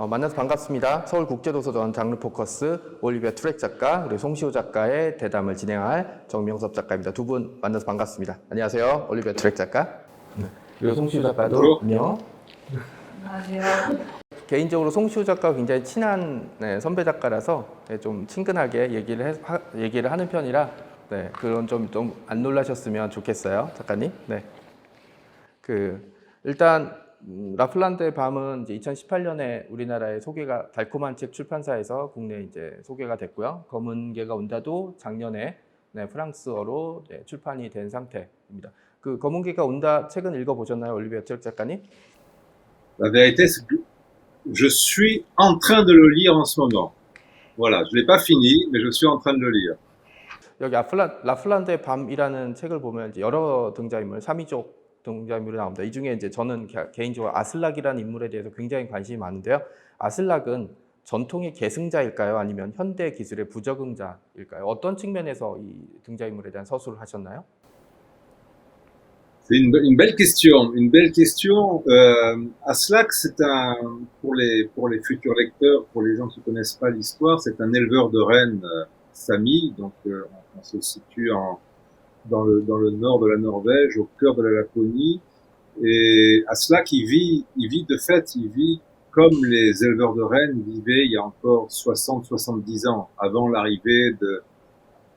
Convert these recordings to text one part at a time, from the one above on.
만나서 반갑습니다. 서울국제도서관 장르 포커스 올리비아 트렉 작가 그리고 송시호 작가의 대담을 진행할 정명섭 작가입니다. 두 분 만나서 반갑습니다. 안녕하세요. 올리비아 트렉 작가. 네. 그리고 송시호 작가도 안녕. 안녕하세요. 개인적으로 송시호 작가가 굉장히 친한 선배 작가라서 좀 친근하게 얘기를 하는 편이라 그런 좀 안 놀라셨으면 좋겠어요, 작가님. 네. 일단 라플란드의 밤은 이제 2018년에 우리나라에 소개가 달콤한 책 출판사에서 국내에 이제 소개가 됐고요. 검은 개가 온다도 작년에 프랑스어로 출판이 된 상태입니다. 그 검은 개가 온다 책은 읽어보셨나요, 올리비아 트렉 작가님? La vérité, c'est que je suis en train de le lire en ce moment. Voilà, je l'ai pas fini, mais je suis en train de le lire. 여기 라플란드의 밤이라는 책을 보면 이제 여러 등장인물, 삼위족 등장인물이 나옵니다. 이 중에 이제 저는 개인적으로 아슬락이라는 인물에 대해서 굉장히 관심이 많은데요. 아슬락은 전통의 계승자일까요? 아니면 현대 기술의 부적응자일까요? 어떤 측면에서 이 등장인물에 대한 서술을 하셨나요? C'est une belle question, une belle question. Aslak, pour les futurs lecteurs, pour les gens qui connaissent pas l'histoire, c'est un éleveur de rennes sami, donc on se situe dans le nord de la Norvège, au cœur de la Laponie. Et Aslak, il vit comme les éleveurs de rennes vivaient il y a encore 60-70 ans, avant l'arrivée de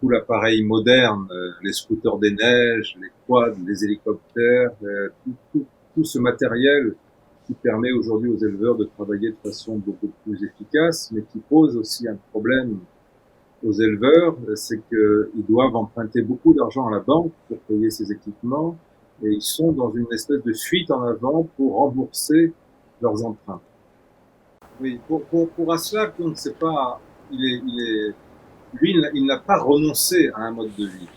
tout l'appareil moderne, les scooters des neiges, les quads, les hélicoptères, tout ce matériel qui permet aujourd'hui aux éleveurs de travailler de façon beaucoup plus efficace, mais qui pose aussi un problème aux éleveurs, c'est qu'ils doivent emprunter beaucoup d'argent à la banque pour payer ces équipements, et ils sont dans une espèce de fuite en avant pour rembourser leurs emprunts. Oui, pour Aslak, on ne sait pas, lui, il n'a pas renoncé à un mode de vie,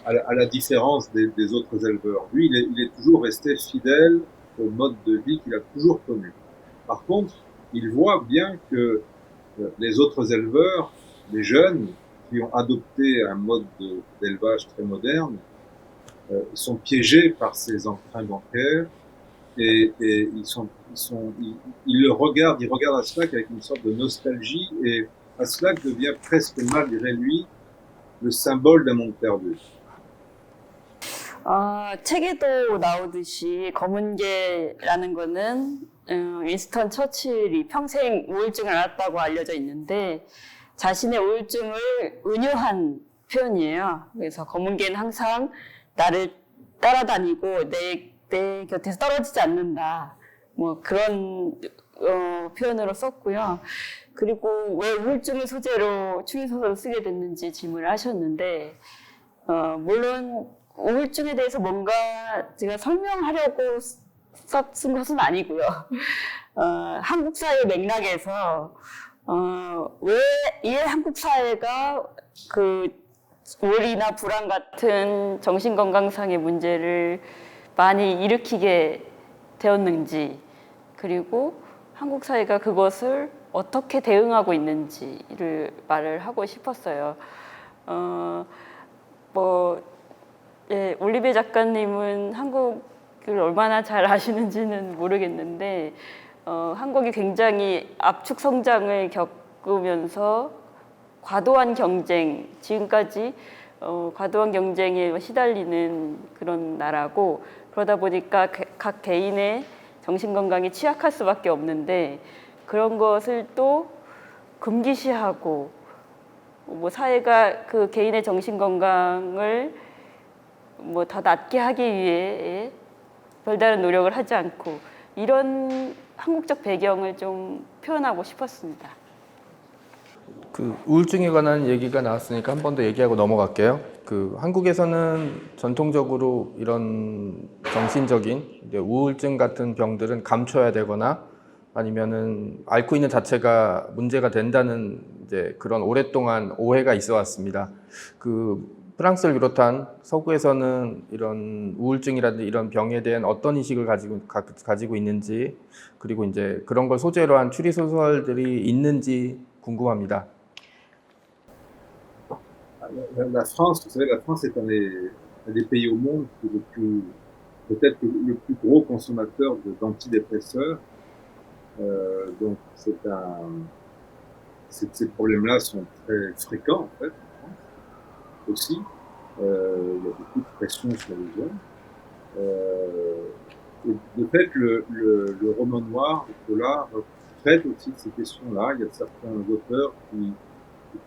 à la différence des autres éleveurs. Lui, il est toujours resté fidèle au mode de vie qu'il a toujours connu. Par contre, il voit bien que les autres éleveurs, les jeunes, qui ont adopté un mode d'élevage très moderne, sont piégés par ces emprunts bancaires et ils regardent Aslak avec une sorte de nostalgie, et Aslak devient presque malgré lui le symbole d'un monde perdu. 책에도 나오듯이 검은 개라는 거는 윈스턴 처칠이 평생 우울증을 앓았다고 알려져 있는데 자신의 우울증을 은유한 표현이에요. 그래서 검은 개는 항상 나를 따라다니고 내 곁에서 떨어지지 않는다. 뭐 그런 표현으로 썼고요. 그리고 왜 우울증을 소재로 추리소설을 쓰게 됐는지 질문을 하셨는데 물론 우울증에 대해서 뭔가 제가 설명하려고 쓴 것은 아니고요. 한국 사회 맥락에서 왜 이 한국 사회가 그 우울이나 불안 같은 정신건강상의 문제를 많이 일으키게 되었는지, 그리고 한국 사회가 그것을 어떻게 대응하고 있는지를 말을 하고 싶었어요. 올리비아 작가님은 한국을 얼마나 잘 아시는지는 모르겠는데 한국이 굉장히 압축 성장을 겪으면서 과도한 경쟁, 지금까지 과도한 경쟁에 시달리는 그런 나라고, 그러다 보니까 각 개인의 정신건강이 취약할 수밖에 없는데 그런 것을 또 금기시하고 뭐 사회가 그 개인의 정신건강을 뭐 더 낫게 하기 위해 별다른 노력을 하지 않고, 이런 한국적 배경을 좀 표현하고 싶었습니다. 그 우울증에 관한 얘기가 나왔으니까 한 번 더 얘기하고 넘어갈게요. 한국에서는 전통적으로 이런 정신적인 우울증 같은 병들은 감춰야 되거나 아니면은 앓고 있는 자체가 문제가 된다는 그런 오랫동안 오해가 있어 왔습니다. 프랑스를 비롯한 서구에서는 이런 우울증이라든지 이런 병에 대한 어떤 인식을 가지고 있는지, 그리고 이제 그런 걸 소재로 한 추리 소설들이 있는지 궁금합니다. La France, vous savez, la France est un des pays au monde qui est peut-être le plus gros consommateur d'antidépresseurs. Donc ces problèmes-là sont très fréquents en fait en France aussi. Il y a beaucoup de pression sur les jeunes. Et de fait, le roman noir, le polar, traite aussi de ces questions-là. Il y a certains auteurs qui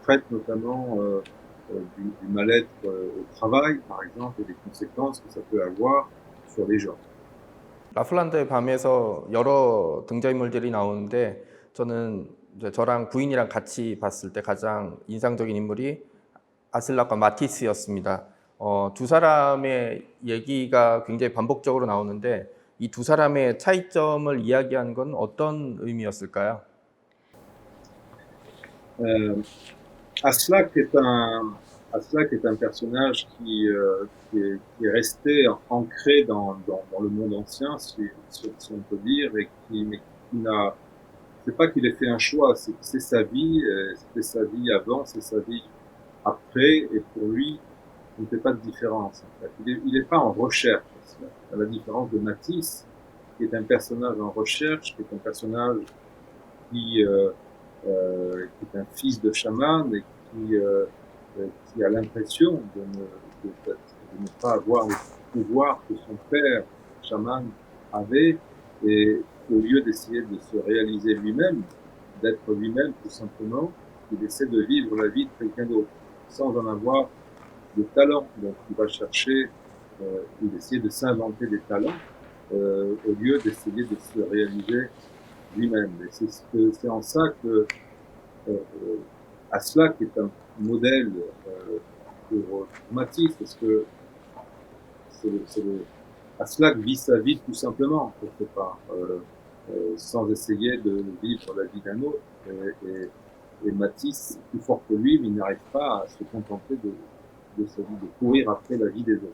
traitent notamment du mal-être au travail, par exemple, et des conséquences que ça peut avoir sur les gens. 라플란드의 밤에서 여러 등장인물들이 나오는데 저는 이제 저랑 부인이랑 같이 봤을 때 가장 인상적인 인물이 아슬락과 마티스였습니다. 두 사람의 얘기가 굉장히 반복적으로 나오는데 이 두 사람의 차이점을 이야기하는 건 어떤 의미였을까요? Euh, Aslak est un personnage qui est resté ancré dans le monde ancien, si on peut dire, mais qui n'a, c'est pas qu'il ait fait un choix, c'est sa vie, c'était sa vie avant, c'est sa vie après, et pour lui, il ne fait pas de différence. En fait. Il est pas en recherche, à la différence de Matisse, qui est un personnage en recherche, qui est un personnage qui est un fils de chaman et qui a l'impression de ne pas avoir le pouvoir que son père chaman avait, et au lieu d'essayer de se réaliser lui-même, d'être lui-même tout simplement, il essaie de vivre la vie de quelqu'un d'autre, sans en avoir de talent. Donc il va chercher, il essaie de s'inventer des talents, au lieu d'essayer de se réaliser lui-même. Et c'est en ça que Aslak est un modèle pour Matisse, parce que Aslak vit sa vie tout simplement, quelque part, sans essayer de vivre la vie d'un autre. Et Matisse est plus fort que lui, mais il n'arrive pas à se contenter de sa vie, de courir après la vie des autres.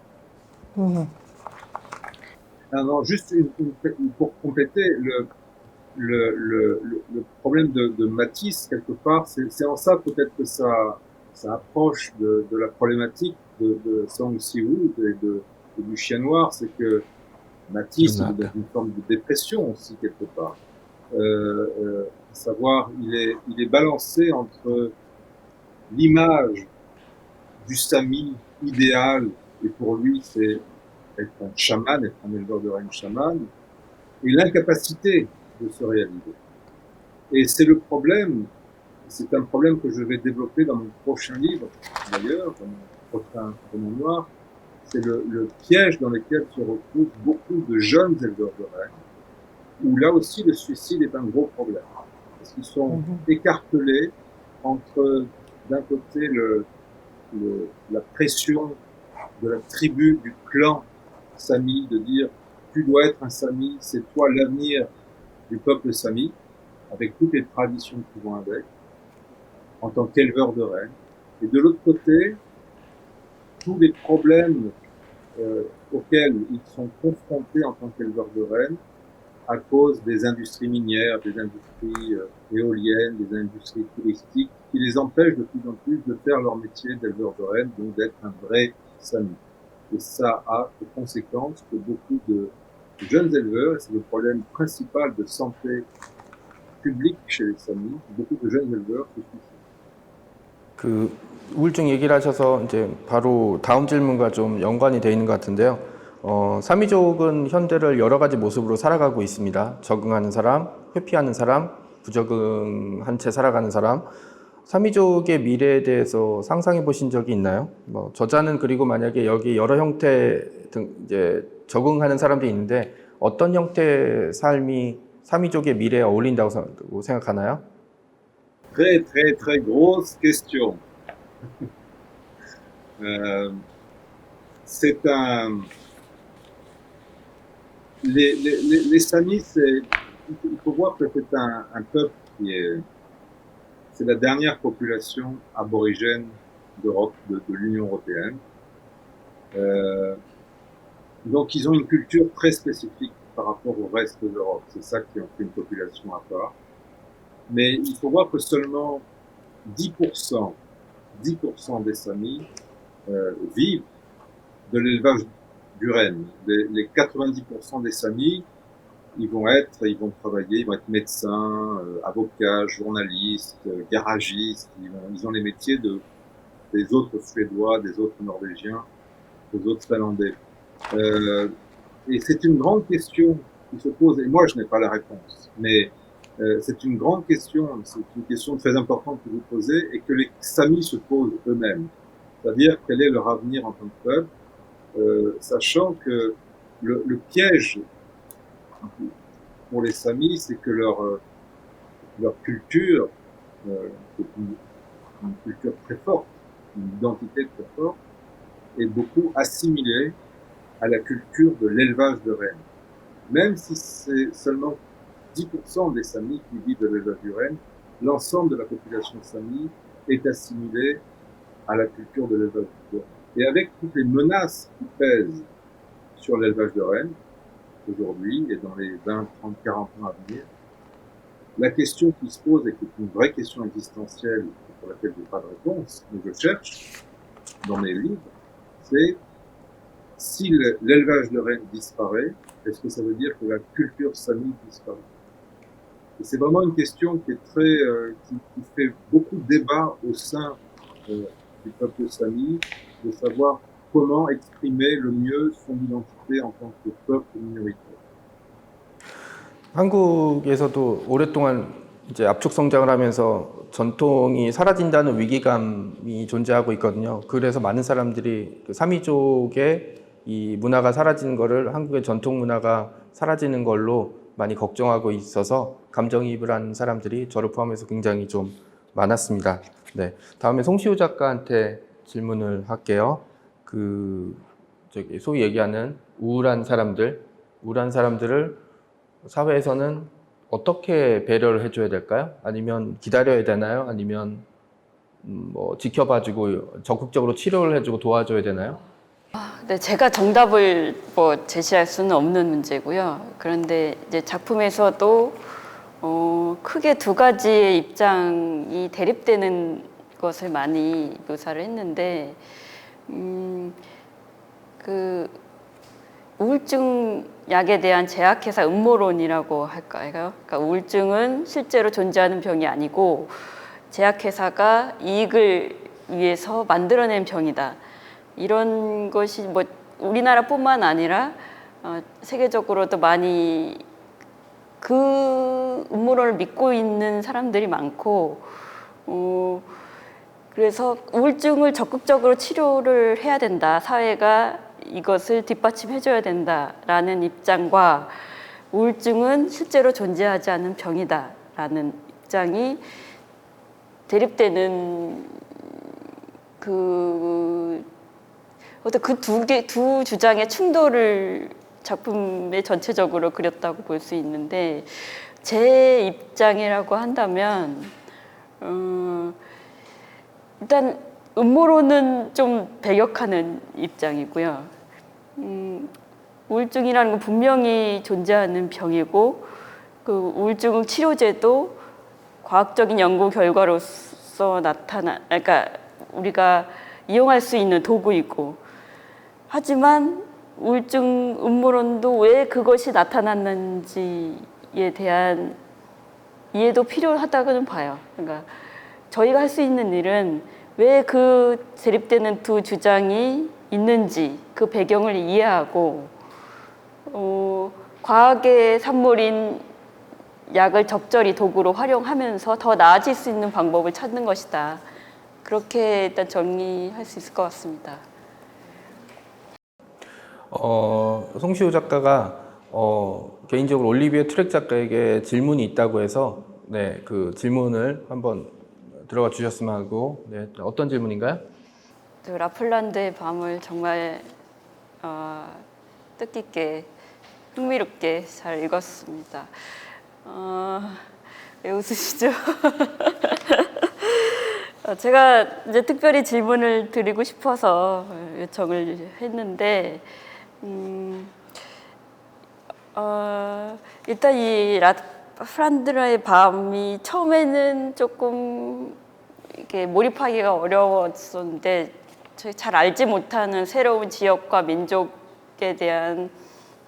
Alors, juste pour compléter, le problème de Matisse, quelque part, c'est en ça peut-être que ça approche de la problématique de Song Si-woo et du Chien Noir, c'est que Matisse est dans une forme de dépression aussi, quelque part. À savoir, il est balancé entre l'image du Sami idéal, et pour lui, c'est être un chaman, être un éleveur de reine chaman, et l'incapacité de se réaliser. Et c'est le problème, c'est un problème que je vais développer dans mon prochain livre, d'ailleurs, dans mon prochain roman noir, c'est le piège dans lequel se retrouvent beaucoup de jeunes éleveurs de rennes, où là aussi le suicide est un gros problème. Parce qu'ils sont écartelés entre, d'un côté, la pression de la tribu, du clan Sami, de dire tu dois être un Sami, c'est toi l'avenir du peuple Sami, avec toutes les traditions qui vont avec, en tant qu'éleveur de rennes. Et de l'autre côté, tous les problèmes auxquels ils sont confrontés en tant qu'éleveurs de rennes, à cause des industries minières, des industries éoliennes, des industries touristiques, qui les empêchent de plus en plus de faire leur métier d'éleveur de rennes, donc d'être un vrai Sami. Et ça a pour conséquence que beaucoup de jeunes éleveurs, et c'est le problème principal de santé publique chez les Samis, beaucoup de jeunes éleveurs se suicident. 그 우울증 얘기를 하셔서 이제 바로 다음 질문과 좀 연관이 돼 있는 것 같은데요. 사미족은 현대를 여러 가지 모습으로 살아가고 있습니다. 적응하는 사람, 회피하는 사람, 부적응한 채 살아가는 사람. 사미족의 미래에 대해서 상상해 보신 적이 있나요? 뭐 저자는 그리고 만약에 여기 여러 형태 등 이제 적응하는 사람들이 있는데 어떤 형태의 삶이 사미족의 미래에 어울린다고 생각하나요? Très, très, très grosse question. C'est un... Les Samis, il faut voir que c'est un peuple c'est la dernière population aborigène d'Europe, de l'Union européenne. Donc ils ont une culture très spécifique par rapport au reste de l'Europe. C'est ça qui en fait une population à part. Mais il faut voir que seulement 10% des Samis vivent de l'élevage du renne. Les 90% des Samis ils vont travailler, ils vont être médecins, avocats, journalistes, garagistes. Ils ont les métiers des autres Suédois, des autres Norvégiens, des autres Finlandais. Et c'est une grande question qui se pose, et moi je n'ai pas la réponse, mais c'est une grande question, c'est une question très importante que vous posez et que les Samis se posent eux-mêmes. C'est-à-dire quel est leur avenir en tant que peuple, sachant que le piège pour les Samis, c'est que leur culture, c'est une culture très forte, une identité très forte, est beaucoup assimilée à la culture de l'élevage de rennes. Même si c'est seulement 10% des Samis qui vivent de l'élevage du renne, l'ensemble de la population Sami est assimilée à la culture de l'élevage du renne. Et avec toutes les menaces qui pèsent sur l'élevage de rennes, aujourd'hui et dans les 20, 30, 40 ans à venir, la question qui se pose et qui est une vraie question existentielle pour laquelle je n'ai pas de réponse, mais je cherche dans mes livres, c'est si l'élevage de rennes disparaît, est-ce que ça veut dire que la culture Sami disparaît? Et c'est vraiment une question qui est très, qui fait beaucoup de débat au sein du peuple Sami, de savoir comment exprimer le mieux son identité en tant que peuple minoritaire. 한국에서도 오랫동안 이제 압축 성장을 하면서 전통이 사라진다는 위기감이 존재하고 있거든요. 그래서 많은 사람들이 그 사미족의 이 문화가 사라지는 거를 한국의 전통 문화가 사라지는 걸로 많이 걱정하고 있어서 감정이입을 한 사람들이 저를 포함해서 굉장히 좀 많았습니다. 네, 다음에 송시우 작가한테 질문을 할게요. 저기 소위 얘기하는 우울한 사람들을 사회에서는 어떻게 배려를 해줘야 될까요? 아니면 기다려야 되나요? 아니면 뭐 지켜봐주고 적극적으로 치료를 해주고 도와줘야 되나요? 네, 제가 정답을 뭐 제시할 수는 없는 문제고요. 그런데 이제 작품에서도 크게 두 가지의 입장이 대립되는 것을 많이 묘사를 했는데, 그 우울증 약에 대한 제약회사 음모론이라고 할까요? 그러니까 우울증은 실제로 존재하는 병이 아니고 제약회사가 이익을 위해서 만들어낸 병이다. 이런 것이 뭐 우리나라뿐만 아니라 세계적으로도 많이 그 음모론을 믿고 있는 사람들이 많고, 그래서 우울증을 적극적으로 치료를 해야 된다. 사회가 이것을 뒷받침해줘야 된다라는 입장과 우울증은 실제로 존재하지 않는 병이다라는 입장이 대립되는 그 두 주장의 충돌을 작품에 전체적으로 그렸다고 볼 수 있는데, 제 입장이라고 한다면 일단 음모론은 좀 배격하는 입장이고요. 우울증이라는 건 분명히 존재하는 병이고, 그 우울증 치료제도 과학적인 연구 결과로서 그러니까 우리가 이용할 수 있는 도구이고, 하지만 우울증 음모론도 왜 그것이 나타났는지에 대한 이해도 필요하다고는 봐요. 그러니까 저희가 할 수 있는 일은 왜 그 대립되는 두 주장이 있는지 그 배경을 이해하고, 과학의 산물인 약을 적절히 도구로 활용하면서 더 나아질 수 있는 방법을 찾는 것이다. 그렇게 일단 정리할 수 있을 것 같습니다. 송시우 작가가 개인적으로 올리비에 트렉 작가에게 질문이 있다고 해서 네, 그 질문을 한번 들어가 주셨으면 하고, 네, 어떤 질문인가요? 라플란드의 밤을 정말 뜻깊게 흥미롭게 잘 읽었습니다. 왜 웃으시죠? 제가 이제 특별히 질문을 드리고 싶어서 요청을 했는데, 일단 이 라플란드의 밤이 처음에는 조금 이렇게 몰입하기가 어려웠었는데, 잘 알지 못하는 새로운 지역과 민족에 대한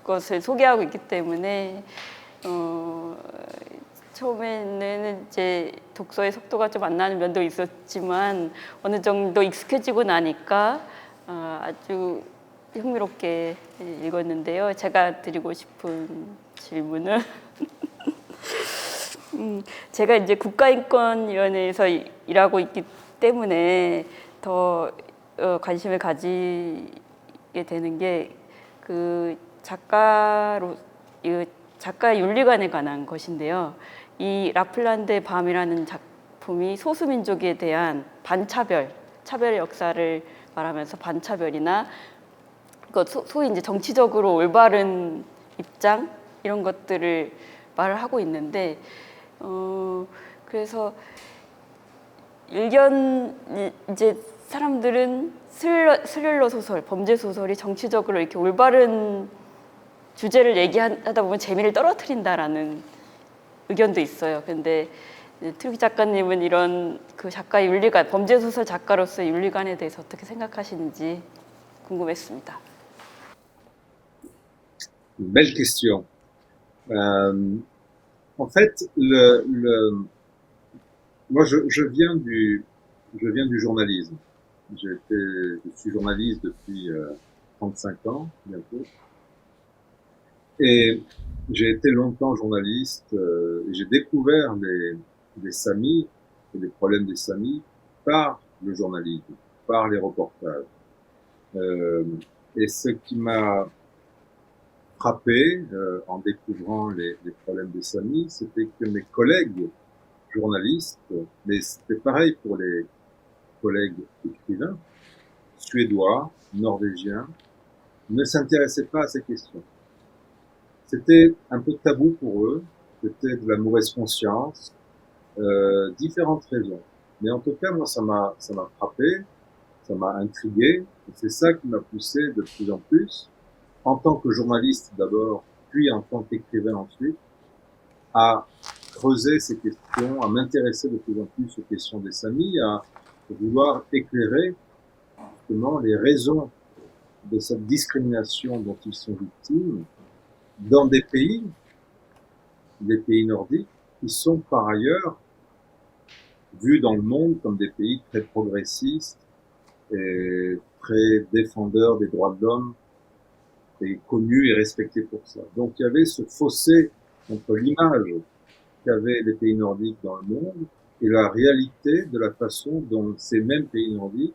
것을 소개하고 있기 때문에 처음에는 이제 독서의 속도가 좀 안 나는 면도 있었지만 어느 정도 익숙해지고 나니까 아주 흥미롭게 읽었는데요. 제가 드리고 싶은 질문은 제가 이제 국가인권위원회에서 일하고 있기 때문에 더 관심을 가지게 되는 게 그 작가 윤리관에 관한 것인데요. 이 라플란드의 밤이라는 작품이 소수민족에 대한 차별 역사를 말하면서 반차별이나 소위 이제 정치적으로 올바른 입장 이런 것들을 말을 하고 있는데 그래서 이제 사람들은 스릴러 소설, 범죄 소설이 정치적으로 이렇게 올바른 주제를 얘기하다 보면 재미를 떨어뜨린다라는 의견도 있어요. 근데 트루기 작가님은 이런 그 작가의 윤리관, 범죄 소설 작가로서의 윤리관에 대해서 어떻게 생각하시는지 궁금했습니다. Belle question. En fait, moi, je viens du journalisme. Je suis journaliste depuis 35 ans bientôt, et j'ai été longtemps journaliste. Et j'ai découvert les Samis et les problèmes des Samis par le journalisme, par les reportages. Et ce qui m'a frappé en découvrant les problèmes des Samis, c'était que mes collègues journalistes, mais c'était pareil pour les collègues écrivains, suédois, norvégiens, ne s'intéressaient pas à ces questions. C'était un peu tabou pour eux, c'était de la mauvaise conscience, différentes raisons. Mais en tout cas, moi, ça m'a frappé, ça m'a intrigué, et c'est ça qui m'a poussé de plus en plus, en tant que journaliste d'abord, puis en tant qu'écrivain ensuite, à creuser ces questions, à m'intéresser de plus en plus aux questions des Samis, à vouloir éclairer justement les raisons de cette discrimination dont ils sont victimes dans des pays nordiques, qui sont par ailleurs vus dans le monde comme des pays très progressistes et très défendeurs des droits de l'homme et connus et respectés pour ça. Donc il y avait ce fossé entre l'image qu'avaient les pays nordiques dans le monde et la réalité de la façon dont ces mêmes pays nordiques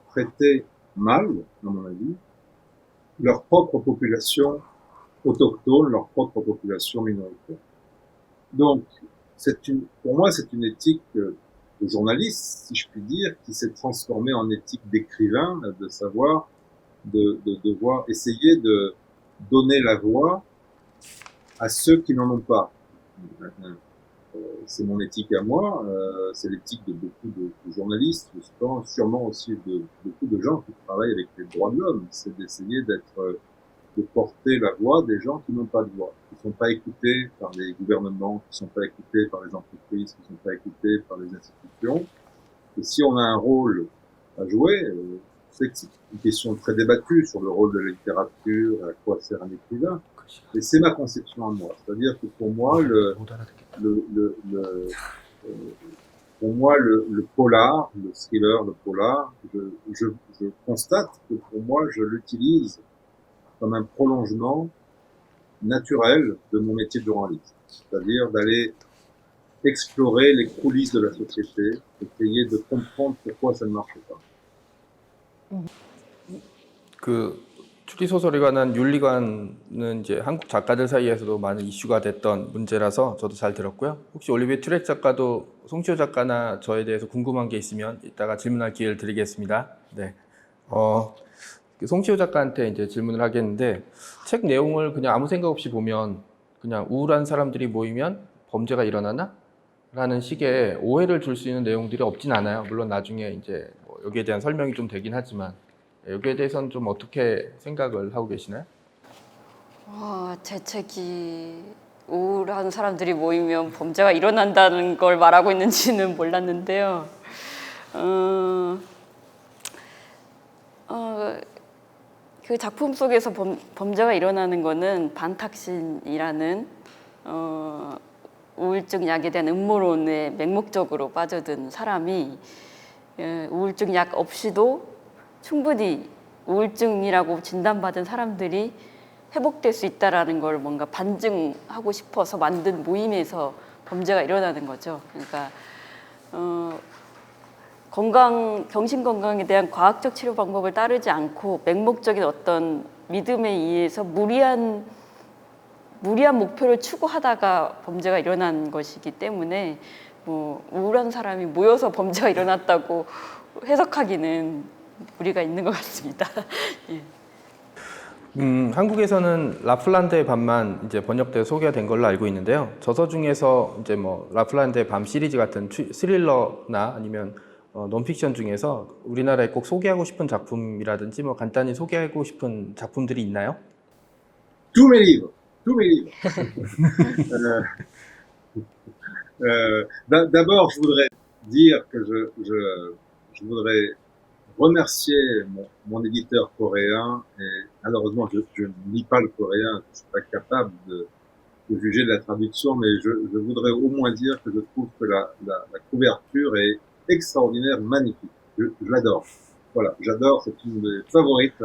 traitaient mal, à mon avis, leur propre population autochtone, leur propre population minoritaire. Donc, pour moi, c'est une éthique de journaliste, si je puis dire, qui s'est transformée en éthique d'écrivain, de savoir, de devoir essayer de donner la voix à ceux qui n'en ont pas. C'est mon éthique à moi, c'est l'éthique de beaucoup de journalistes, je pense sûrement aussi de beaucoup de gens qui travaillent avec les droits de l'homme, c'est d'essayer de porter la voix des gens qui n'ont pas de voix, qui ne sont pas écoutés par les gouvernements, qui ne sont pas écoutés par les entreprises, qui ne sont pas écoutés par les institutions. Et si on a un rôle à jouer, c'est une question très débattue sur le rôle de la littérature, à quoi sert un écrivain. Et c'est ma conception à moi. C'est-à-dire que pour moi, pour moi, le polar, le thriller, le polar, je constate que pour moi, je l'utilise comme un prolongement naturel de mon métier de journaliste. C'est-à-dire d'aller explorer les coulisses de la société, essayer de comprendre pourquoi ça ne marche pas. 그 추리 소설에 관한 윤리관은 이제 한국 작가들 사이에서도 많은 이슈가 됐던 문제라서 저도 잘 들었고요. 혹시 올리비에 튜렉 작가도 송시호 작가나 저에 대해서 궁금한 게 있으면 이따가 질문할 기회를 드리겠습니다. 네. 송시호 작가한테 이제 질문을 하겠는데, 책 내용을 그냥 아무 생각 없이 보면 그냥 우울한 사람들이 모이면 범죄가 일어나나? 라는 식의 오해를 줄 수 있는 내용들이 없진 않아요. 물론 나중에 이제 뭐 여기에 대한 설명이 좀 되긴 하지만, 여기에 대해서는 좀 어떻게 생각을 하고 계시나요? 제 책이 우울한 사람들이 모이면 범죄가 일어난다는 걸 말하고 있는지는 몰랐는데요. 그 작품 속에서 범죄가 일어나는 거는 반탁신이라는 우울증 약에 대한 음모론에 맹목적으로 빠져든 사람이 우울증 약 없이도 충분히 우울증이라고 진단받은 사람들이 회복될 수 있다라는 걸 뭔가 반증하고 싶어서 만든 모임에서 범죄가 일어나는 거죠. 그러니까 정신 건강에 대한 과학적 치료 방법을 따르지 않고 맹목적인 어떤 믿음에 의해서 무리한 목표를 추구하다가 범죄가 일어난 것이기 때문에 뭐 우울한 사람이 모여서 범죄가 일어났다고 해석하기는 무리가 있는 것 같습니다. 예. 한국에서는 라플란드의 밤만 이제 번역돼서 소개가 된 걸로 알고 있는데요. 저서 중에서 이제 뭐 라플란드의 밤 시리즈 같은 스릴러나 아니면 논픽션 중에서 우리나라에 꼭 소개하고 싶은 작품이라든지 뭐 간단히 소개하고 싶은 작품들이 있나요? Tous mes livres, tous mes livres. D'abord, je voudrais dire que je voudrais remercier mon éditeur coréen. Et malheureusement, je ne lis pas le coréen, je ne suis pas capable de juger de la traduction, mais je voudrais au moins dire que je trouve que la couverture est extraordinaire, magnifique. Je l'adore. Voilà, j'adore, c'est une des favorites,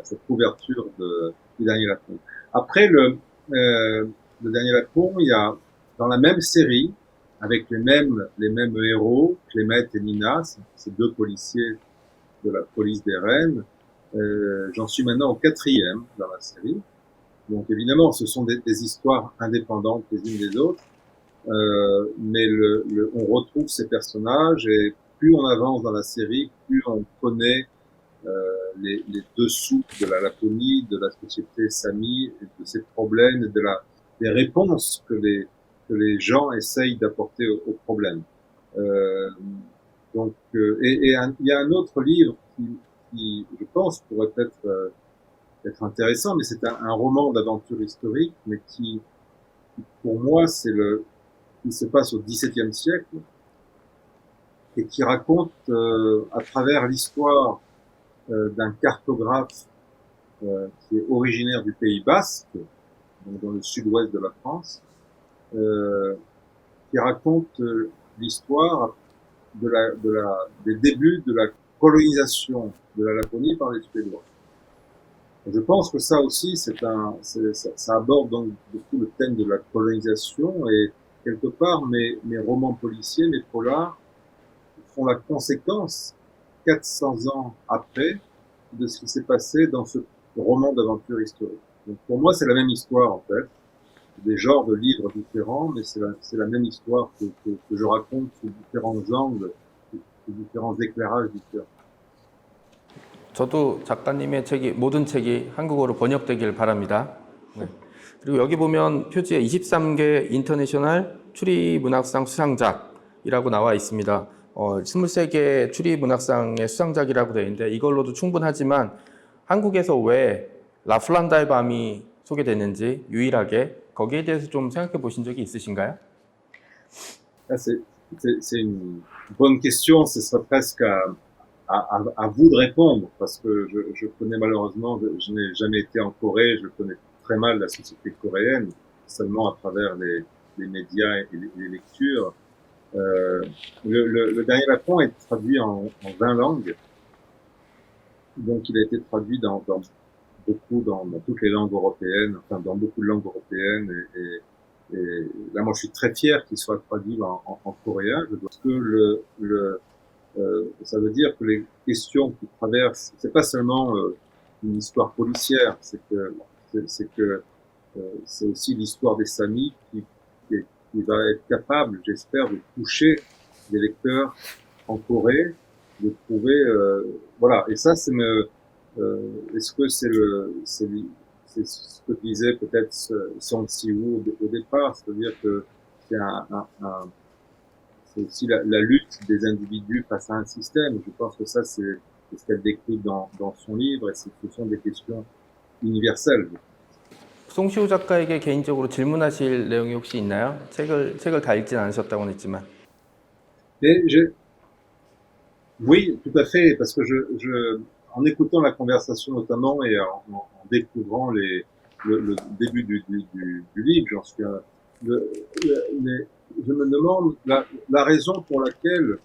cette couverture du Dernier Lapon. Après le Dernier Lapon, il y a dans la même série, avec les mêmes héros, Clémette et Nina, ces deux policiers de la police des Rennes. J'en suis maintenant au 4e dans la série. Donc évidemment, ce sont des histoires indépendantes les unes des autres, mais on retrouve ces personnages et plus on avance dans la série, plus on connaît les dessous de la Laponie, de la société Sami, et de ses problèmes, et des réponses que les gens essayent d'apporter aux problèmes. Donc, il y a un autre livre qui je pense, pourrait être intéressant, mais c'est un roman d'aventure historique, mais qui pour moi, il se passe au XVIIe siècle et qui raconte à travers l'histoire d'un cartographe qui est originaire du Pays Basque, donc dans le sud-ouest de la France, qui raconte l'histoire des débuts de la colonisation de la Laponie par les Suédois. Et je pense que ça aussi, ça aborde donc beaucoup le thème de la colonisation et quelque part mes romans policiers, mes polars, font la conséquence 400 ans après de ce qui s'est passé dans ce roman d'aventure historique. Donc pour moi, c'est la même histoire en fait, des genres de livres différents, mais c'est la même histoire que je raconte sous différents angles, sous différents éclairages différents. 저도 작가님의 모든 책이 한국어로 번역되길 바랍니다. 네. 그리고 여기 보면 표지에 23개 인터내셔널 추리문학상 수상작이라고 나와 있습니다. 23개 추리문학상의 수상작이라고 되어 있는데 이걸로도 충분하지만 한국에서 왜 라플란다의 밤이 소개됐는지 유일하게 거기에 대해서 좀 생각해 보신 적이 있으신가요? C'est une bonne question, ce serait presque à vous de répondre, parce que je connais malheureusement, je n'ai jamais été en Corée, je connais très mal la société coréenne, seulement à travers les médias et les lectures. Le Dernier Lapon est traduit en 20 langues, donc il a été traduit dans toutes les langues européennes, enfin dans beaucoup de langues européennes, et là moi je suis très fier qu'il soit traduit en coréen, parce que ça veut dire que les questions qui traversent, c'est pas seulement une histoire policière, c'est aussi l'histoire des Samis qui va être capable, j'espère, de toucher les lecteurs en Corée, de trouver, voilà. Et ça, est-ce que c'est ce que disait peut-être Song Si-woo au départ, c'est-à-dire que c'est c'est aussi la lutte des individus face à un système. Je pense que ça, c'est ce qu'elle décrit dans son livre, et ce sont des questions universelles. 송시호 작가에게 개인적으로 질문하실 내용이 혹시 있나요? 책을 다 읽진 않으셨다고는 했지만. Et oui, tout à fait, parce que en écoutant la conversation notamment et en découvrant le début du livre, j'en suis je me demande la raison pour laquelle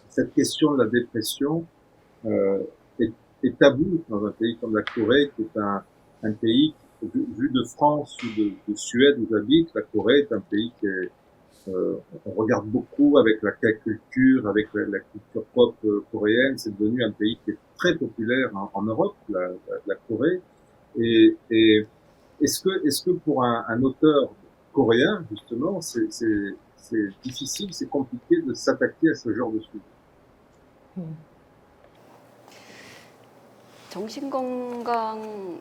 cette question de la dépression euh, est taboue dans un pays comme la Corée, qui est un pays, vu de France ou de Suède où j'habite, la Corée est un pays qui est on regarde beaucoup avec la culture, avec la culture pop coréenne. C'est devenu un pays qui est très populaire en Europe, la Corée. Et est-ce que pour un auteur coréen, justement, c'est difficile, c'est compliqué de s'attaquer à ce genre de sujet? 정신건강이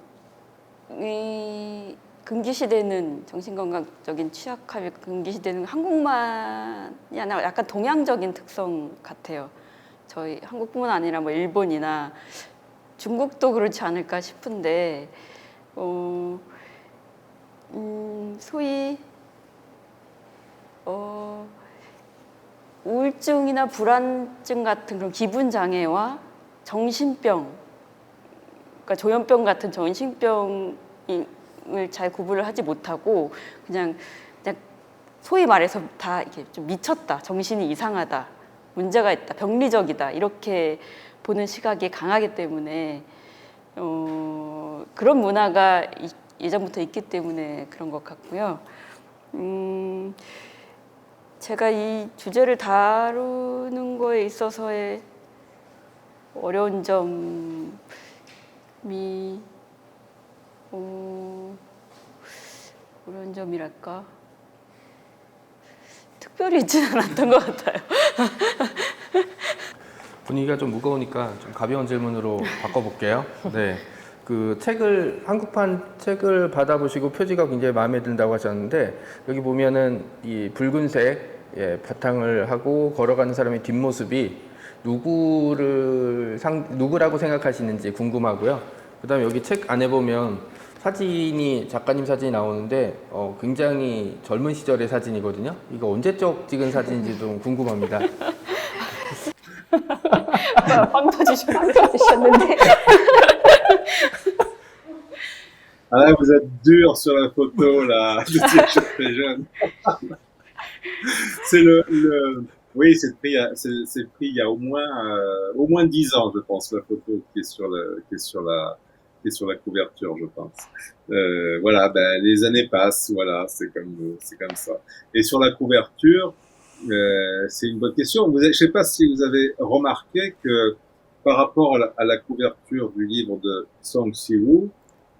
금기시되는 정신건강적인 취약함이 금기시되는 한국만이 아니라 약간 동양적인 특성 같아요. 저희 한국뿐만 아니라 뭐 일본이나 중국도 그렇지 않을까 싶은데 소위 우울증이나 불안증 같은 그런 기분 장애와 정신병, 그러니까 조현병 같은 정신병을 잘 구분을 하지 못하고 그냥 소위 말해서 다 이렇게 좀 미쳤다, 정신이 이상하다, 문제가 있다, 병리적이다 이렇게 보는 시각이 강하기 때문에 그런 문화가 예전부터 있기 때문에 그런 것 같고요. 제가 이 주제를 다루는 거에 있어서의 어려운 점이 어려운 점이랄까 특별히 있지는 않았던 것 같아요. 분위기가 좀 무거우니까 좀 가벼운 질문으로 바꿔볼게요. 네. 그 한국판 책을 받아보시고 표지가 굉장히 마음에 든다고 하셨는데, 여기 보면은 이 붉은색 바탕을 하고 걸어가는 사람의 뒷모습이 누구라고 생각하시는지 궁금하고요. 그 다음에 여기 책 안에 보면 작가님 사진이 나오는데, 굉장히 젊은 시절의 사진이거든요. 이거 언제적 찍은 사진인지 좀 궁금합니다. 빵 터지셨는데. Ah là, vous êtes dur sur la photo, là. Je suis très jeune. Oui, c'est pris, c'est pris il y a au moins 10 ans, je pense, la photo qui est sur la couverture, je pense. Voilà, ben, les années passent, voilà, c'est comme ça. Et sur la couverture, c'est une bonne question. Je ne sais pas si vous avez remarqué que par rapport à la couverture du livre de Song Si-woo,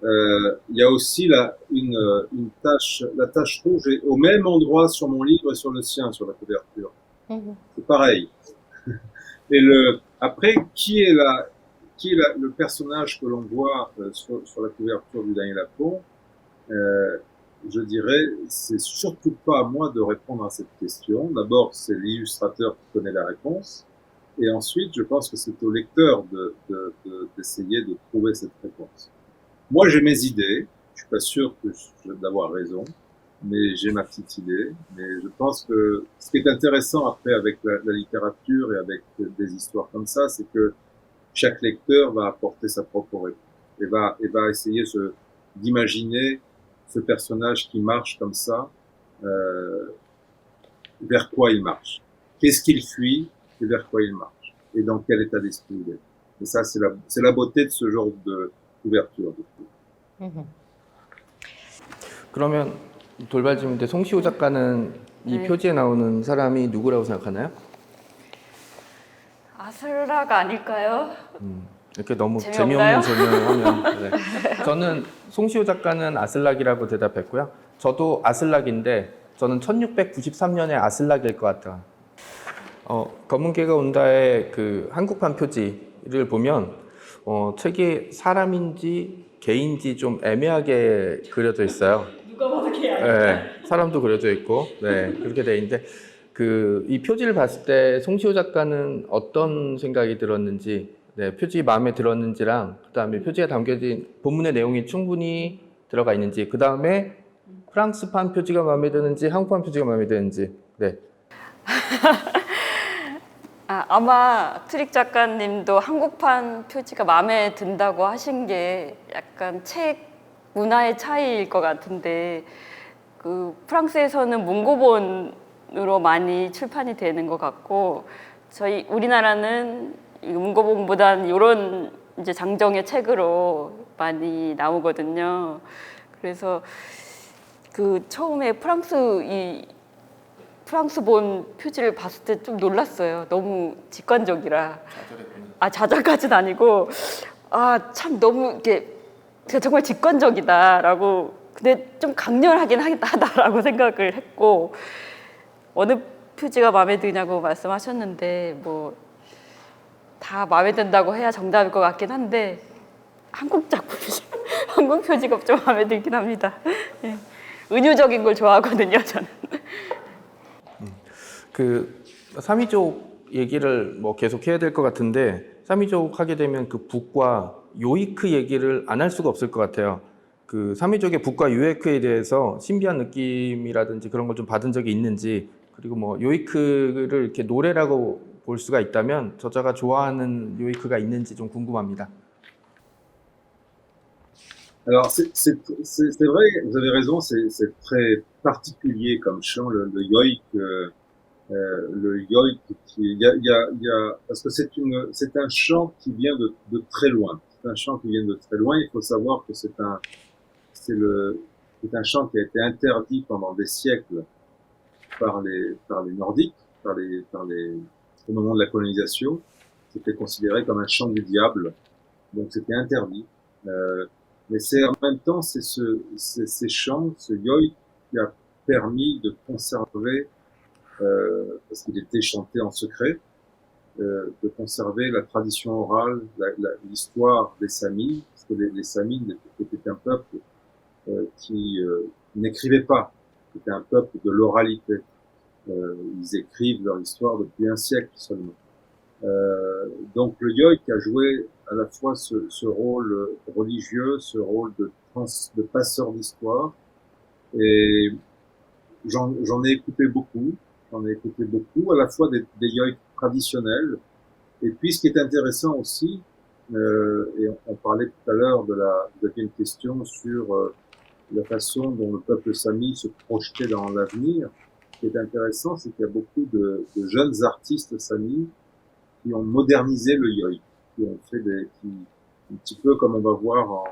il y a aussi une tache, la tache rouge est au même endroit sur mon livre et sur le sien, sur la couverture. C'est pareil. Et après, qui est le personnage que l'on voit sur la couverture du dernier Lapon? Je dirais, c'est surtout pas à moi de répondre à cette question. D'abord, c'est l'illustrateur qui connaît la réponse. Et ensuite, je pense que c'est au lecteur d'essayer de trouver cette réponse. Moi, j'ai mes idées. Je suis pas sûr d'avoir raison, mais j'ai ma petite idée. Mais je pense que ce qui est intéressant après avec la littérature et avec des histoires comme ça, c'est que chaque lecteur va apporter sa propre réponse et va essayer d'imaginer ce personnage qui marche comme ça, vers quoi il marche, qu'est-ce qu'il fuit et vers quoi il marche, et dans quel état d'esprit il est. Et ça, c'est la beauté de ce genre de couverture. 그러면 돌발질문인데, 송시호 작가는 이 표지에 나오는 사람이 누구라고 생각하나요? 아슬라가 아닐까요? 이렇게 너무 재미없나요? 재미없는 질문을 하면 네. 저는 송시호 작가는 아슬락이라고 대답했고요. 저도 아슬락인데 저는 1693년에 아슬락일 것 같아요. 검은개가 온다의 그 한국판 표지를 보면 책이 사람인지 개인지 좀 애매하게 그려져 있어요. 누가 봐도 개 아니야? 네, 사람도 그려져 있고, 네, 그렇게 돼 있는데 이 표지를 봤을 때 송시호 작가는 어떤 생각이 들었는지, 네, 표지 마음에 들었는지랑, 그 다음에 표지에 담겨진 본문의 내용이 충분히 들어가 있는지, 그 다음에 프랑스판 표지가 마음에 드는지 한국판 표지가 마음에 드는지. 네. 아마 트릭 작가님도 한국판 표지가 마음에 든다고 하신 게 약간 책 문화의 차이일 것 같은데 그 프랑스에서는 문고본으로 많이 출판이 되는 것 같고 저희 우리나라는 이 문고본보단 이런 이제 장정의 책으로 많이 나오거든요. 그래서 그 처음에 프랑스본 표지를 봤을 때 좀 놀랐어요. 너무 직관적이라. 좌절까지는 아니고 참 너무 이게 정말 직관적이다라고. 근데 좀 강렬하긴 하다라고 생각을 했고 어느 표지가 마음에 드냐고 말씀하셨는데 뭐 다 마음에 든다고 해야 정답일 것 같긴 한데 한국 작품 한국 표지가 좀 마음에 들긴 합니다. 예. 은유적인 걸 좋아하거든요, 저는. 그 삼위족 얘기를 뭐 계속 해야 될 것 같은데 삼위족 하게 되면 그 북과 요이크 얘기를 안 할 수가 없을 것 같아요. 그 삼위족의 북과 요이크에 대해서 신비한 느낌이라든지 그런 걸 좀 받은 적이 있는지 그리고 뭐 요이크를 이렇게 노래라고 볼 수가 있다면 저자가 좋아하는 요이크가 있는지 좀 궁금합니다. Alors, c'est vrai, vous avez raison, c'est très particulier comme chant, le yoik, le yoik parce que c'est un chant qui vient de très loin. C'est un chant qui vient de très loin. Il faut savoir que c'est un chant qui a été interdit pendant des siècles par les Nordiques, au moment de la colonisation. C'était considéré comme un chant du diable, donc c'était interdit. Mais c'est en même temps, ces chants, ce yoik qui a permis de conserver, parce qu'il était chanté en secret, de conserver la tradition orale, l'histoire des Samis, parce que les Samis étaient un peuple qui n'écrivait pas, c'était un peuple de l'oralité. Ils écrivent leur histoire depuis un siècle seulement. Donc le yoik a joué à la fois ce rôle religieux, ce rôle de passeur d'histoire, et j'en ai écouté beaucoup, à la fois des yoik traditionnels, et puis ce qui est intéressant aussi, et on parlait tout à l'heure vous aviez une question sur la façon dont le peuple sami se projetait dans l'avenir. Ce qui est intéressant, c'est qu'il y a beaucoup de jeunes artistes samis qui ont modernisé le yoik, qui ont fait un petit peu comme on va voir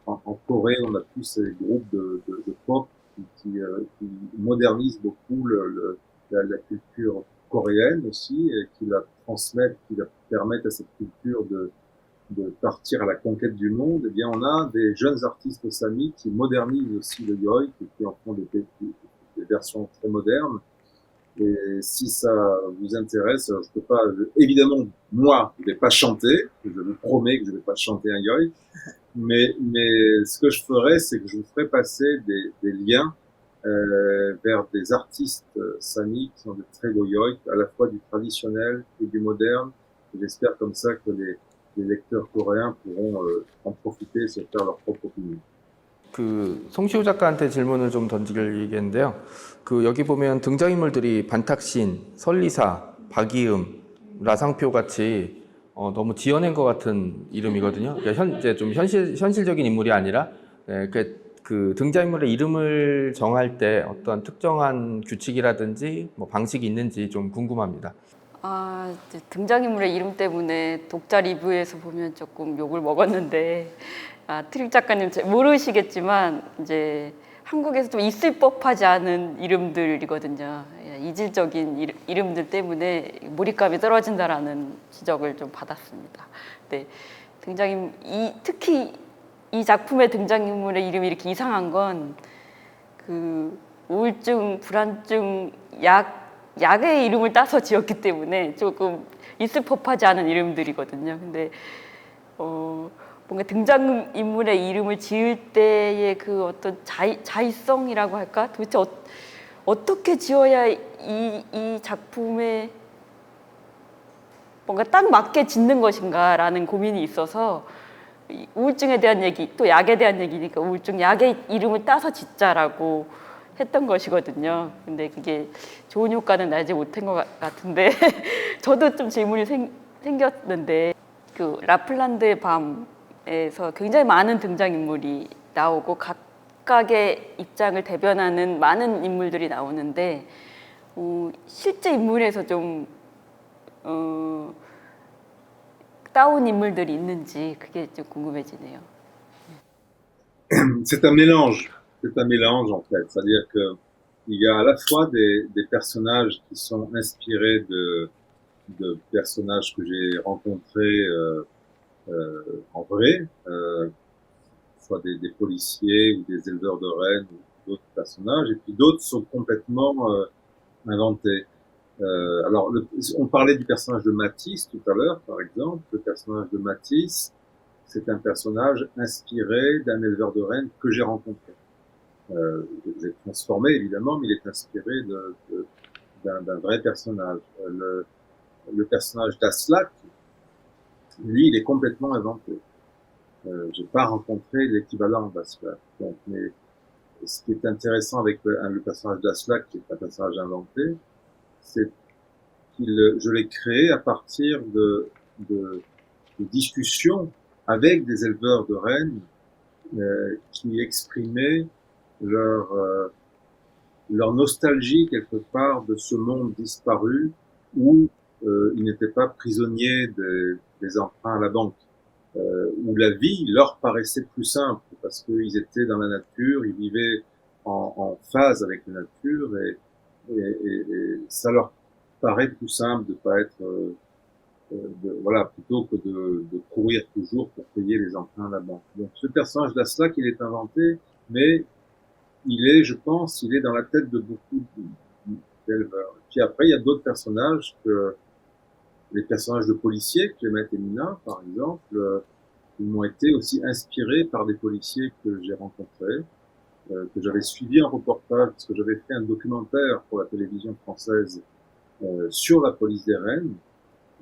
en Corée, on a tous ces groupes de pop qui modernisent beaucoup la culture coréenne aussi, et qui la transmettent, qui la permettent à cette culture de partir à la conquête du monde. Eh bien, on a des jeunes artistes samis qui modernisent aussi le yoik et qui en font des versions très modernes. Et si ça vous intéresse, je peux pas, évidemment, moi, je vais pas chanter, je vous promets que je vais pas chanter un yoik, mais ce que je ferai, c'est que je vous ferai passer des liens vers des artistes samis qui ont de très beaux yoik, à la fois du traditionnel et du moderne. Et j'espère comme ça que les lecteurs coréens pourront en profiter et se faire leur propre opinion. 그 송시호 작가한테 질문을 좀 던지겠는데요. 그 여기 보면 등장인물들이 반탁신, 설리사, 박이음, 라상표 같이 너무 지어낸 것 같은 이름이거든요. 그러니까 이제 좀 현실적인 인물이 아니라 그 등장인물의 이름을 정할 때 어떤 특정한 규칙이라든지 뭐 방식이 있는지 좀 궁금합니다. 이제 등장인물의 이름 때문에 독자 리뷰에서 보면 조금 욕을 먹었는데 트릭 작가님 모르시겠지만 이제 한국에서 좀 있을 법하지 않은 이름들이거든요. 이질적인 이름들 때문에 몰입감이 떨어진다라는 지적을 좀 받았습니다. 네, 특히 이 작품의 등장인물의 이름이 이렇게 이상한 건 그 우울증, 불안증 약의 이름을 따서 지었기 때문에 조금 있을 법하지 않은 이름들이거든요. 근데 뭔가 등장인물의 이름을 지을 때의 그 어떤 자의성이라고 할까? 도대체 어떻게 지어야 이 작품에 뭔가 딱 맞게 짓는 것인가라는 고민이 있어서 우울증에 대한 얘기, 또 약에 대한 얘기니까 우울증, 약의 이름을 따서 짓자라고 했던 것이거든요. 근데 그게 좋은 효과는 나지 못한 것 같은데 저도 좀 질문이 생겼는데 그 라플란드의 밤에서 굉장히 많은 등장인물이 나오고 각각의 입장을 대변하는 많은 인물들이 나오는데 실제 인물에서 좀 따온 인물들이 있는지 그게 좀 궁금해지네요. C'est un mélange. C'est un mélange en fait. C'est-à-dire que il y a à la fois des personnages qui sont inspirés de personnages que j'ai rencontrés en vrai, soit des policiers ou des éleveurs de rennes ou d'autres personnages, et puis d'autres sont complètement inventés. Alors, on parlait du personnage de Matisse tout à l'heure, par exemple. Le personnage de Matisse, c'est un personnage inspiré d'un éleveur de rennes que j'ai rencontré. J'ai transformé évidemment, mais il est inspiré d'un vrai personnage. Le personnage d'Aslak, lui, il est complètement inventé. J'ai pas rencontré l'équivalent d'Aslak. Donc, mais ce qui est intéressant avec le personnage d'Aslak, qui est un personnage inventé, c'est je l'ai créé à partir de discussions avec des éleveurs de rennes qui exprimaient leur nostalgie quelque part de ce monde disparu où ils n'étaient pas prisonniers des emprunts à la banque, où la vie leur paraissait plus simple parce qu'ils étaient dans la nature, ils vivaient en phase avec la nature et ça leur paraît plus simple de pas être voilà, plutôt que de courir toujours pour payer les emprunts à la banque. Donc ce personnage d'Aslak, il est inventé, mais je pense, il est dans la tête de beaucoup d'éleveurs. Puis après, il y a d'autres personnages les personnages de policiers, Clément et Nina, par exemple, ils m'ont été aussi inspirés par des policiers que j'ai rencontrés, que j'avais suivi en reportage, parce que j'avais fait un documentaire pour la télévision française sur la police des rennes.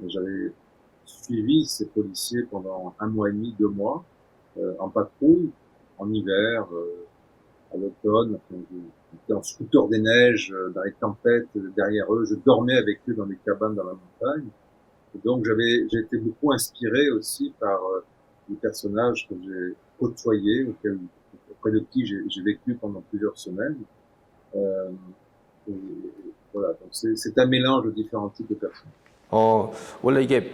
J'avais suivi ces policiers pendant 1 mois et demi, 2 mois, en patrouille, en hiver, à l'automne. Enfin, j'étais en scooter des neiges, dans les tempêtes derrière eux. Je dormais avec eux dans des cabanes dans la montagne. Et donc j'ai été beaucoup inspiré aussi par les personnages que j'ai côtoyés, auprès de qui j'ai vécu pendant plusieurs semaines. Et voilà, donc c'est un mélange de différents types de personnes. 원래 이게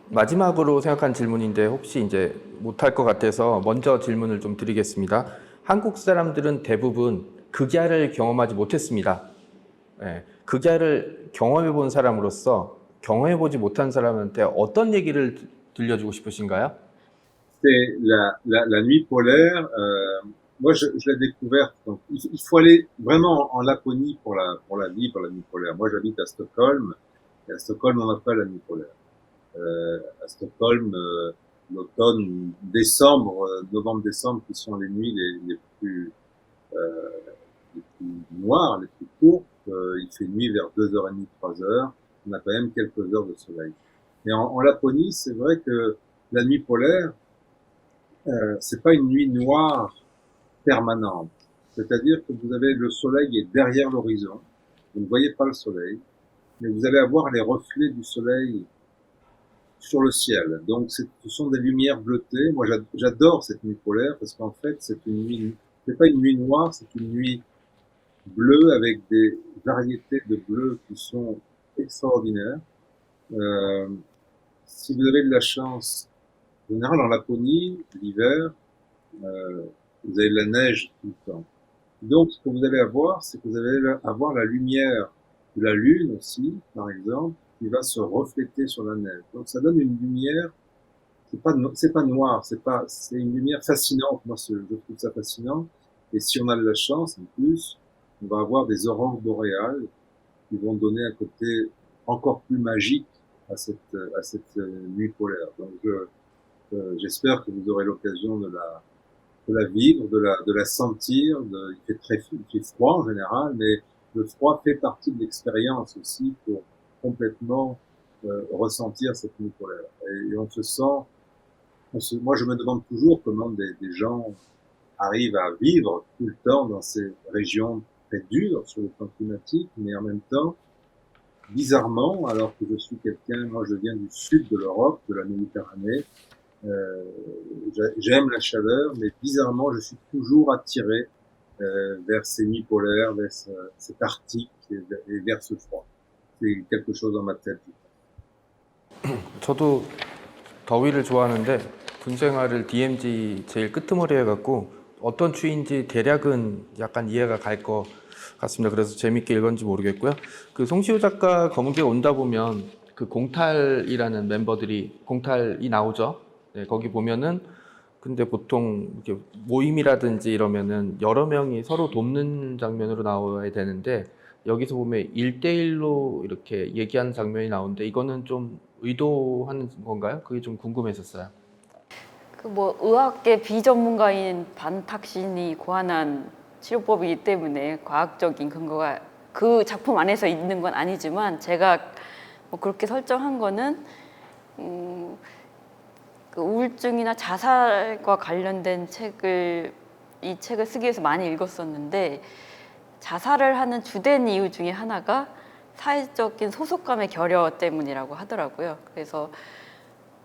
마지막으로 생각한 질문인데 혹시 이제 못할 것 같아서 먼저 질문을 좀 드리겠습니다. 한국 사람들은 대부분 극야를 경험하지 못했습니다. 예, 극야를 경험해 본 사람으로서 경험해 보지 못한 사람한테 어떤 얘기를 들려주고 싶으신가요? C'est la nuit polaire. Moi, je l'ai découverte. Donc, il faut aller vraiment en Laponie pour la vivre, la nuit polaire. Moi, j'habite à Stockholm. Et à Stockholm, on n'a pas la nuit polaire. À Stockholm, l'automne, novembre-décembre, qui sont les nuits les plus noires, les plus courtes, il fait nuit vers 2h30, 3h. On a quand même quelques heures de soleil. Et en Laponie, c'est vrai que la nuit polaire, c'est pas une nuit noire permanente. C'est-à-dire que vous avez le soleil est derrière l'horizon. Vous ne voyez pas le soleil, mais vous allez avoir les reflets du soleil sur le ciel. Donc, ce sont des lumières bleutées. Moi, j'adore cette nuit polaire parce qu'en fait, c'est pas une nuit noire, c'est une nuit bleue avec des variétés de bleu qui sont extraordinaires. Si vous avez de la chance, en général, en Laponie, l'hiver, vous avez de la neige tout le temps. Donc, ce que vous allez avoir, c'est que vous allez avoir la lumière de la lune aussi, par exemple, qui va se refléter sur la neige. Donc, ça donne une lumière, c'est pas noir, c'est une lumière fascinante. Moi, je trouve ça fascinant. Et si on a de la chance, en plus, on va avoir des aurores boréales qui vont donner un côté encore plus magique à cette nuit polaire. Donc, j'espère que vous aurez l'occasion de la vivre, de la sentir. Il fait froid en général, mais le froid fait partie de l'expérience aussi pour complètement ressentir cette nuit polaire. Et on se sent, moi je me demande toujours comment des gens arrivent à vivre tout le temps dans ces régions très dures sur le plan climatique, mais en même temps, bizarrement, alors que je suis moi je viens du sud de l'Europe, de la Méditerranée, J'aime la chaleur, mais bizarrement, je suis toujours attiré vers ces nuits polaires, vers cet Arctique et vers ce froid. C'est quelque chose dans ma tête. 저도 더위를 좋아하는데 군 생활을 DMZ 제일 끄트머리 해갖고 어떤 추위인지 대략은 약간 이해가 갈 것 같습니다. 그래서 재밌게 읽었는지 모르겠고요. 그 송시호 작가 검은개 온다 보면 그 공탈이라는 멤버들이 공탈이 나오죠. 네, 거기 보면은 근데 보통 이렇게 모임이라든지 이러면은 여러 명이 서로 돕는 장면으로 나와야 되는데 여기서 보면 1대1로 이렇게 얘기하는 장면이 나오는데 이거는 좀 의도하는 건가요? 그게 좀 궁금했었어요. 그 뭐 의학계 비전문가인 반탁신이 고안한 치료법이기 때문에 과학적인 근거가 그 작품 안에서 있는 건 아니지만 제가 뭐 그렇게 설정한 거는 그 우울증이나 자살과 관련된 이 책을 쓰기 위해서 많이 읽었었는데 자살을 하는 주된 이유 중에 하나가 사회적인 소속감의 결여 때문이라고 하더라고요. 그래서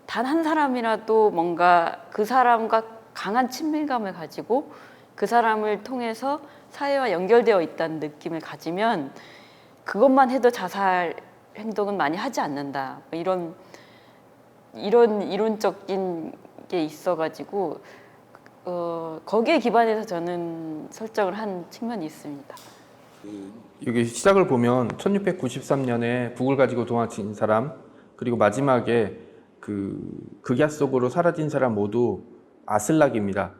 단 한 사람이라도 뭔가 그 사람과 강한 친밀감을 가지고 그 사람을 통해서 사회와 연결되어 있다는 느낌을 가지면 그것만 해도 자살 행동은 많이 하지 않는다. 뭐 이런 이론적인 게 있어가지고 거기에 기반해서 저는 설정을 한 측면이 있습니다. 여기 시작을 보면 1693년에 북을 가지고 도망친 사람 그리고 마지막에 그 극야 속으로 사라진 사람 모두 아슬락입니다.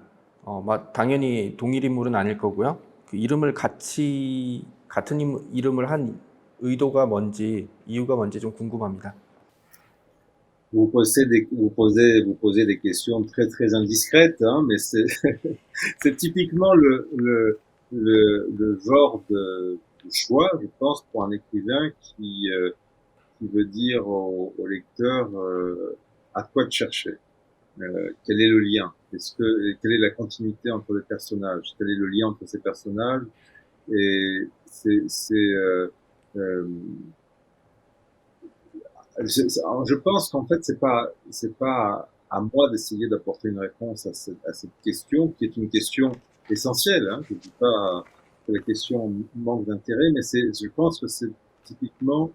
당연히 동일 인물은 아닐 거고요. 그 이름을 같은 이름을 한 의도가 뭔지 이유가 뭔지 좀 궁금합니다. Vous posez des questions très très indiscrètes, hein, mais c'est typiquement le genre de choix, je pense, pour un écrivain qui veut dire au lecteur à quoi te chercher, quel est le lien, quelle est la continuité entre les personnages, quel est le lien entre ces personnages, et je pense qu'en fait c'est pas à moi d'essayer d'apporter une réponse à cette question qui est une question essentielle. Hein. Je dis pas que la question manque d'intérêt, mais je pense que c'est typiquement,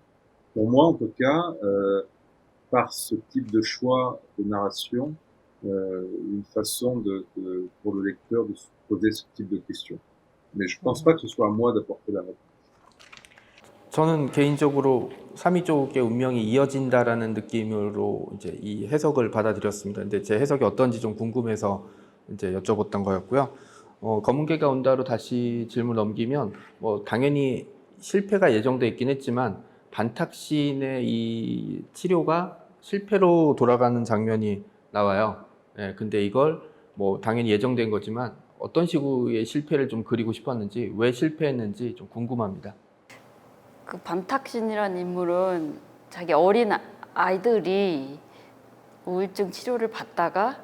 pour moi en tout cas, par ce type de choix de narration, une façon pour le lecteur de se poser ce type de questions. Mais je pense pas que ce soit à moi d'apporter la réponse. 저는 개인적으로 삼위족의 운명이 이어진다라는 느낌으로 이제 이 해석을 받아들였습니다. 근데 제 해석이 어떤지 좀 궁금해서 이제 여쭤봤던 거였고요. 검은개가 온다로 다시 질문 넘기면 당연히 실패가 예정돼 있긴 했지만 반탁신의 이 치료가 실패로 돌아가는 장면이 나와요. 예, 근데 이걸 당연히 예정된 거지만 어떤 식의 실패를 좀 그리고 싶었는지 왜 실패했는지 좀 궁금합니다. 그 반탁신이라는 인물은 자기 어린 아이들이 우울증 치료를 받다가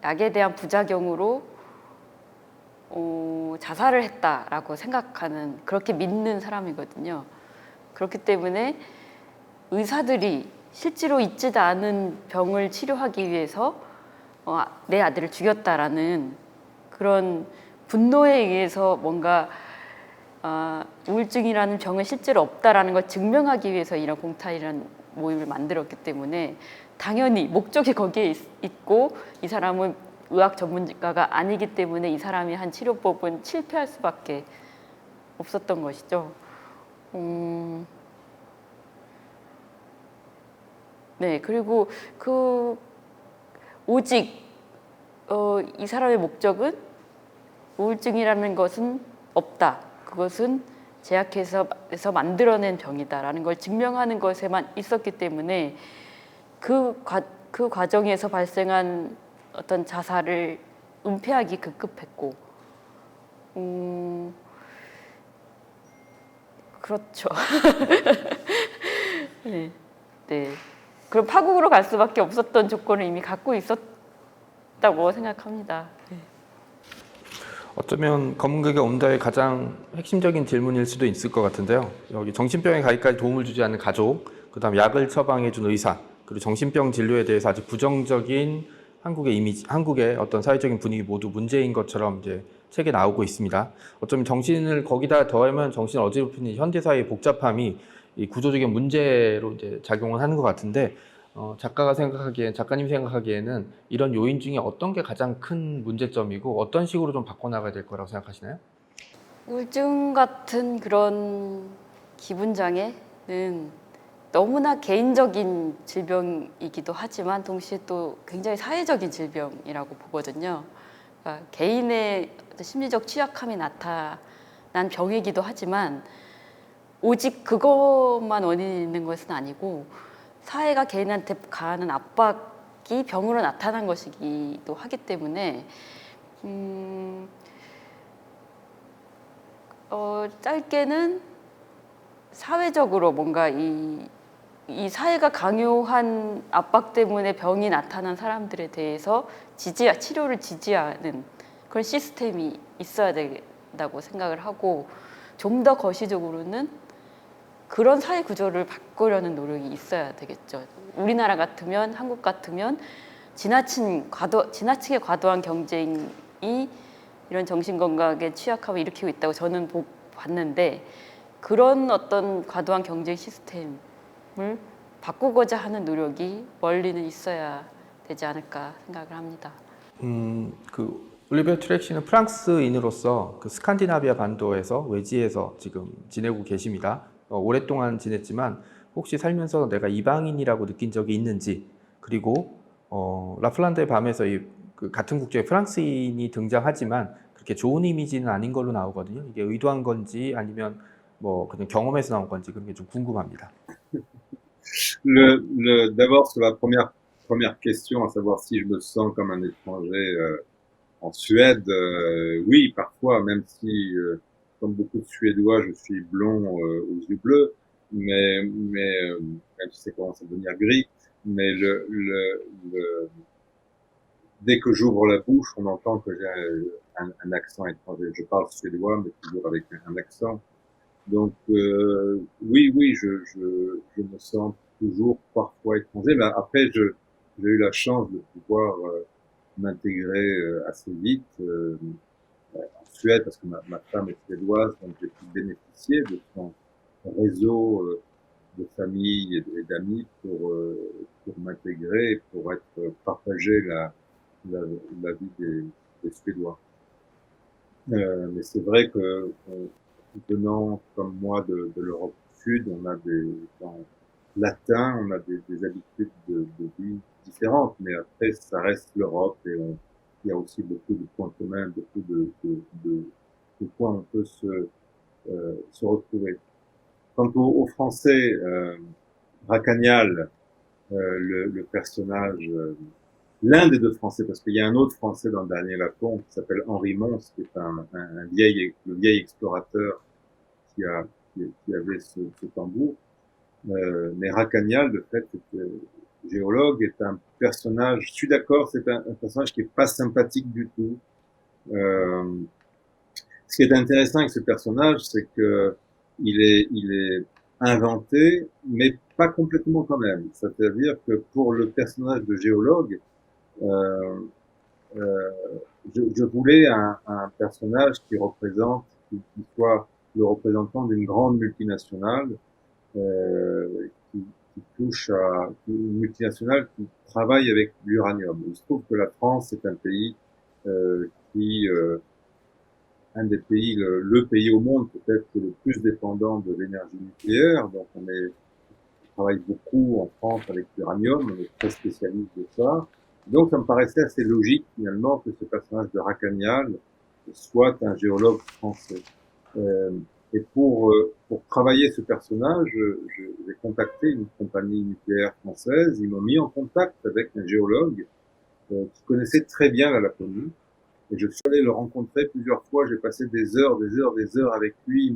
약에 대한 부작용으로 자살을 했다라고 생각하는 그렇게 믿는 사람이거든요. 그렇기 때문에 의사들이 실제로 있지도 않은 병을 치료하기 위해서 내 아들을 죽였다라는 그런 분노에 의해서 뭔가 우울증이라는 병은 실제로 없다라는 걸 증명하기 위해서 이런 공탈이라는 모임을 만들었기 때문에 당연히 목적이 거기에 있고 이 사람은 의학 전문가가 아니기 때문에 이 사람이 한 치료법은 실패할 수밖에 없었던 것이죠. 네, 그리고 오직 이 사람의 목적은 우울증이라는 것은 없다. 그것은 제약회사에서 만들어낸 병이다라는 걸 증명하는 것에만 있었기 때문에 그 과정에서 발생한 어떤 자살을 은폐하기 급급했고, 그렇죠. 네, 네. 그럼 파국으로 갈 수밖에 없었던 조건을 이미 갖고 있었다고 생각합니다. 네. 어쩌면 검은개가 온다의 가장 핵심적인 질문일 수도 있을 것 같은데요. 여기 정신병에 가기까지 도움을 주지 않는 가족, 그 다음 약을 처방해준 의사, 그리고 정신병 진료에 대해서 아주 부정적인 한국의 이미지, 한국의 어떤 사회적인 분위기 모두 문제인 것처럼 이제 책에 나오고 있습니다. 어쩌면 정신을 거기다 더하면 정신을 어지럽히는 현대 사회의 복잡함이 이 구조적인 문제로 이제 작용을 하는 것 같은데, 작가님 생각하기에는 이런 요인 중에 어떤 게 가장 큰 문제점이고 어떤 식으로 좀 바꿔나가야 될 거라고 생각하시나요? 우울증 같은 그런 기분 장애는 너무나 개인적인 질병이기도 하지만 동시에 또 굉장히 사회적인 질병이라고 보거든요. 그러니까 개인의 심리적 취약함이 나타난 병이기도 하지만 오직 그것만 원인이 있는 것은 아니고 사회가 개인한테 가하는 압박이 병으로 나타난 것이기도 하기 때문에 짧게는 사회적으로 뭔가 이 사회가 강요한 압박 때문에 병이 나타난 사람들에 대해서 치료를 지지하는 그런 시스템이 있어야 된다고 생각을 하고, 좀 더 거시적으로는 그런 사회 구조를 바꾸려는 노력이 있어야 되겠죠. 우리나라 같으면, 한국 같으면 지나치게 과도한 경쟁이 이런 정신건강에 취약함을 일으키고 있다고 저는 봤는데, 그런 어떤 과도한 경쟁 시스템을 바꾸고자 하는 노력이 멀리는 있어야 되지 않을까 생각을 합니다. 올리비아 트렉시는 프랑스인으로서 그 스칸디나비아 반도에서 외지에서 지금 지내고 계십니다. 오랫동안 지냈지만 혹시 살면서 내가 이방인이라고 느낀 적이 있는지, 그리고 라플란드의 밤에서 그 같은 국적의 프랑스인이 등장하지만 그렇게 좋은 이미지는 아닌 걸로 나오거든요. 이게 의도한 건지 아니면 뭐 그냥 경험에서 나온 건지 그런 게 좀 궁금합니다. D'abord sur la première question, à savoir si je me sens comme un étranger en Suède, oui, parfois, même si, comme beaucoup de Suédois, je suis blond aux yeux bleus, même si ça commence à devenir gris, mais dès que j'ouvre la bouche, on entend que j'ai un accent étranger. Je parle suédois, mais toujours avec un accent. Donc oui, je me sens toujours parfois étranger, mais après j'ai eu la chance de pouvoir m'intégrer assez vite en Suède parce que ma femme est suédoise, donc j'ai pu bénéficier de son réseau de famille et d'amis pour m'intégrer, pour partager la vie des Suédois. Mais c'est vrai que venant comme moi de l'Europe du Sud, on a dans latin, on a des habitudes de vie différentes, mais après ça reste l'Europe et il y a aussi beaucoup de points communs, beaucoup de points où on peut se retrouver. Quant au français, Racagnal, le personnage, l'un des deux français, parce qu'il y a un autre français dans le dernier Lacombe qui s'appelle Henri Mons, qui est le vieil explorateur qui avait ce tambour. Mais Racagnal, le fait que géologue, est un personnage, je suis d'accord, c'est un personnage qui est pas sympathique du tout. Ce qui est intéressant avec ce personnage, c'est que il est inventé, mais pas complètement quand même. C'est-à-dire que pour le personnage de géologue, euh, euh, je voulais un personnage qui soit le représentant d'une grande multinationale, qui touche à une multinationale qui travaille avec l'uranium. Il se trouve que la France est un pays un des pays, le pays au monde peut-être le plus dépendant de l'énergie nucléaire. Donc on travaille beaucoup en France avec l'uranium, on est très spécialiste de ça. Donc ça me paraissait assez logique finalement que ce personnage de Racagnal soit un géologue français. Et pour travailler ce personnage, j'ai contacté une compagnie nucléaire française. Ils m'ont mis en contact avec un géologue qui connaissait très bien la Laponie. Et je suis allé le rencontrer plusieurs fois. J'ai passé des heures avec lui.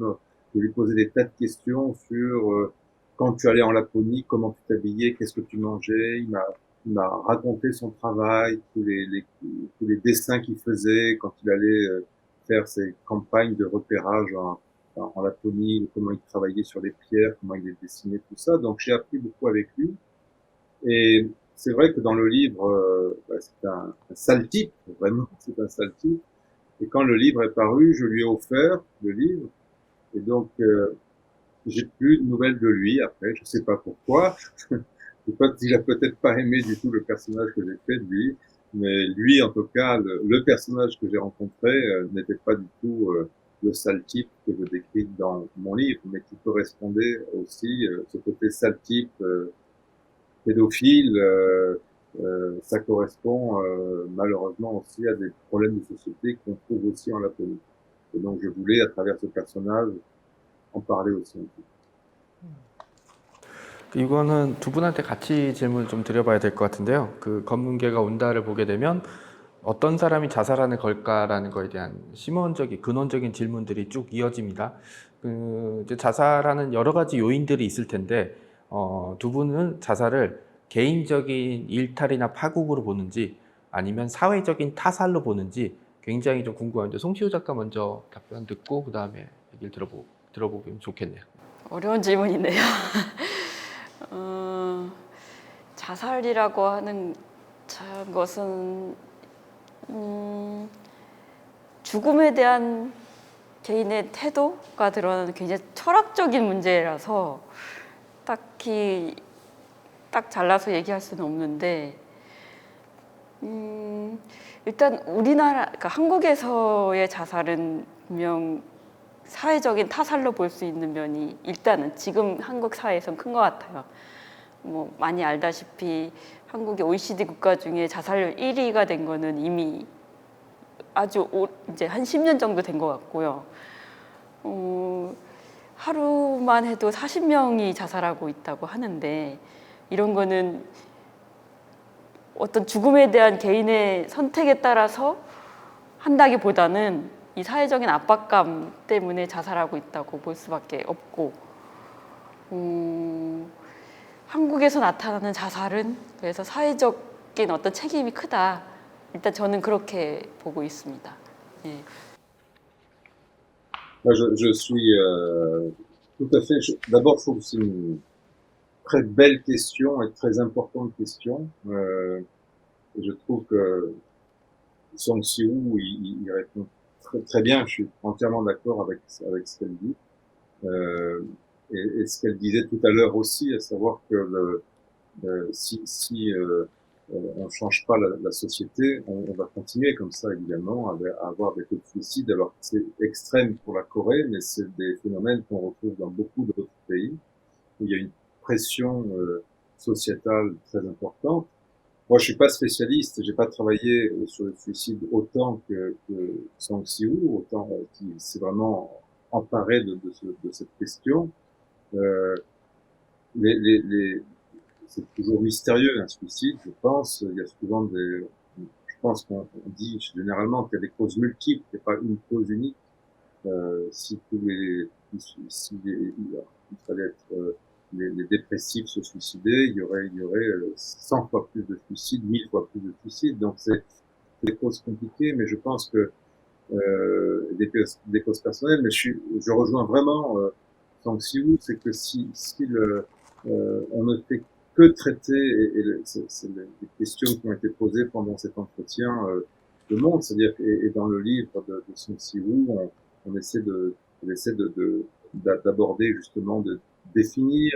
Je lui posais des tas de questions sur quand tu allais en Laponie, comment tu t'habillais, qu'est-ce que tu mangeais. Il m'a raconté son travail, tous les dessins qu'il faisait quand il allait faire ses campagnes de repérage en Laponie, comment il travaillait sur les pierres, comment il les dessinait, tout ça. Donc j'ai appris beaucoup avec lui. Et c'est vrai que dans le livre, c'est un sale type, vraiment, c'est un sale type. Et quand le livre est paru, je lui ai offert le livre. Et donc, j'ai plus de nouvelles de lui après. Je sais pas pourquoi. Je sais pas s'il a peut-être pas aimé du tout le personnage que j'ai fait de lui. Mais lui, en tout cas, le personnage que j'ai rencontré n'était pas du tout le sale type que je décris dans mon livre, mais qui correspondait aussi ce côté sale type pédophile. Ça correspond malheureusement aussi à des problèmes de société qu'on trouve aussi en Laponie. Et donc je voulais, à travers ce personnage, en parler aussi un peu. 이거는 두 분한테 같이 질문을 좀 드려봐야 될 것 같은데요. 그 검문계가 온다를 보게 되면 어떤 사람이 자살하는 걸까라는 거에 대한 심원적인 근원적인 질문들이 쭉 이어집니다. 이제 자살하는 여러 가지 요인들이 있을 텐데 두 분은 자살을 개인적인 일탈이나 파국으로 보는지 아니면 사회적인 타살로 보는지 굉장히 좀 궁금한데 송시우 작가 먼저 답변 듣고 그 다음에 얘기를 들어보면 좋겠네요. 어려운 질문이네요. 자살이라고 하는 것은 죽음에 대한 개인의 태도가 드러나는 굉장히 철학적인 문제라서 딱히 딱 잘라서 얘기할 수는 없는데 일단 우리나라, 그러니까 한국에서의 자살은 분명 사회적인 타살로 볼 수 있는 면이 일단은 지금 한국 사회에선 큰 것 같아요. 뭐 많이 알다시피 한국이 OECD 국가 중에 자살률 1위가 된 거는 이미 아주 이제 한 10년 정도 된 것 같고요. 하루만 해도 40명이 자살하고 있다고 하는데 이런 거는 어떤 죽음에 대한 개인의 선택에 따라서 한다기보다는 이 사회적인 압박감 때문에 자살하고 있다고 볼 수밖에 없고 한국에서 나타나는 자살은 그래서 사회적인 어떤 책임이 크다. 일단 저는 그렇게 보고 있습니다. 예. Moi, je suis tout à fait. D'abord, je trouve que c'est une très belle question et très importante question. Et je trouve que Song Si-woo, il répond très bien. Je suis entièrement d'accord avec ce qu'elle dit. Et ce qu'elle disait tout à l'heure aussi, à savoir que si on change pas la société, on va continuer comme ça évidemment à avoir des taux de suicide. Alors c'est extrême pour la Corée, mais c'est des phénomènes qu'on retrouve dans beaucoup d'autres pays où il y a une pression sociétale très importante. Moi, je suis pas spécialiste, j'ai pas travaillé sur le suicide autant que Song Si-woo, autant qui s'est vraiment emparé de cette question. C'est toujours mystérieux un suicide, je pense. Il y a souvent je pense qu'on dit généralement qu'il y a des causes multiples, il n'y a pas une cause unique. Si il fallait être les dépressifs se suicider, il y aurait 100 fois plus de suicides, 1000 fois plus de suicides. Donc c'est des causes compliquées, mais je pense que des causes personnelles. Mais je rejoins vraiment Sang Si-woo, c'est que si on ne fait que traiter, c'est les questions qui ont été posées pendant cet entretien le montrent, c'est-à-dire et dans le livre de Sang Si-woo, on essaie d'aborder justement, de définir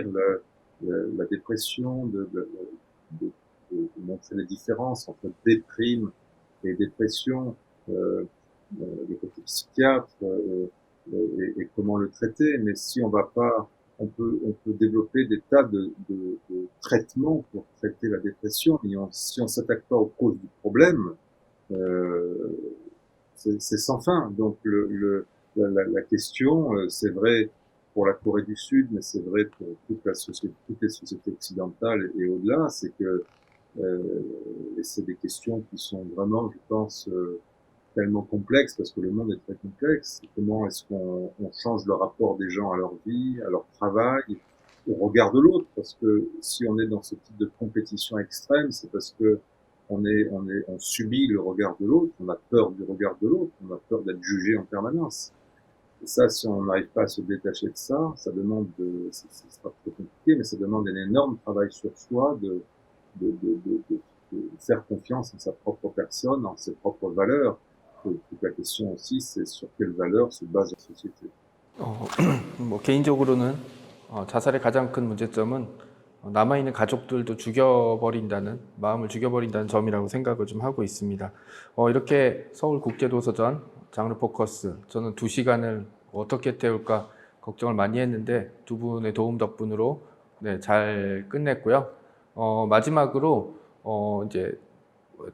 la dépression, de montrer les différences entre déprime et dépression, les côtés psychiatres et comment le traiter. Mais si on va pas, on peut développer des tas de traitements pour traiter la dépression. Et si on s'attaque pas aux causes du problème, c'est sans fin. Donc la question, c'est vrai pour la Corée du Sud, mais c'est vrai pour toutes les sociétés occidentales et au-delà, c'est que et c'est des questions qui sont vraiment, je pense, tellement complexes parce que le monde est très complexe. Comment est-ce qu'on change le rapport des gens à leur vie, à leur travail, au regard de l'autre? Parce que si on est dans ce type de compétition extrême, c'est parce que on subit le regard de l'autre, on a peur du regard de l'autre, on a peur d'être jugé en permanence. Et ça, si on n'arrive pas à se détacher de ça, ça demande c'est pas trop compliqué, mais ça demande un énorme travail sur soi, de faire confiance en sa propre personne, en ses propres valeurs. Donc, la question aussi, c'est sur quelles valeurs se base la société. 뭐 개인적으로는 자살의 가장 큰 문제점은 남아있는 가족들도 죽여버린다는 마음을 죽여버린다는 점이라고 생각을 좀 하고 있습니다. 이렇게 서울국제도서전 장르 포커스 저는 2시간을 어떻게 태울까 걱정을 많이 했는데 두 분의 도움 덕분으로 네, 잘 끝냈고요. 마지막으로 이제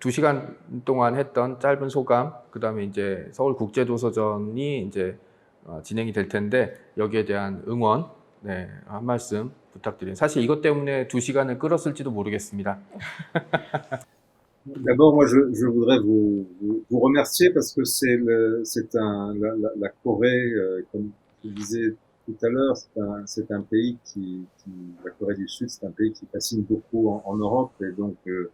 2시간 동안 했던 짧은 소감, 그 다음에 이제 서울국제도서전이 이제 진행이 될 텐데 여기에 대한 응원 네, 한 말씀 부탁드립니다. 사실 이것 때문에 2시간을 끌었을지도 모르겠습니다. D'abord, moi, je voudrais vous remercier parce que la Corée, comme je disais tout à l'heure, c'est un pays la Corée du Sud, c'est un pays qui fascine beaucoup en Europe, et donc et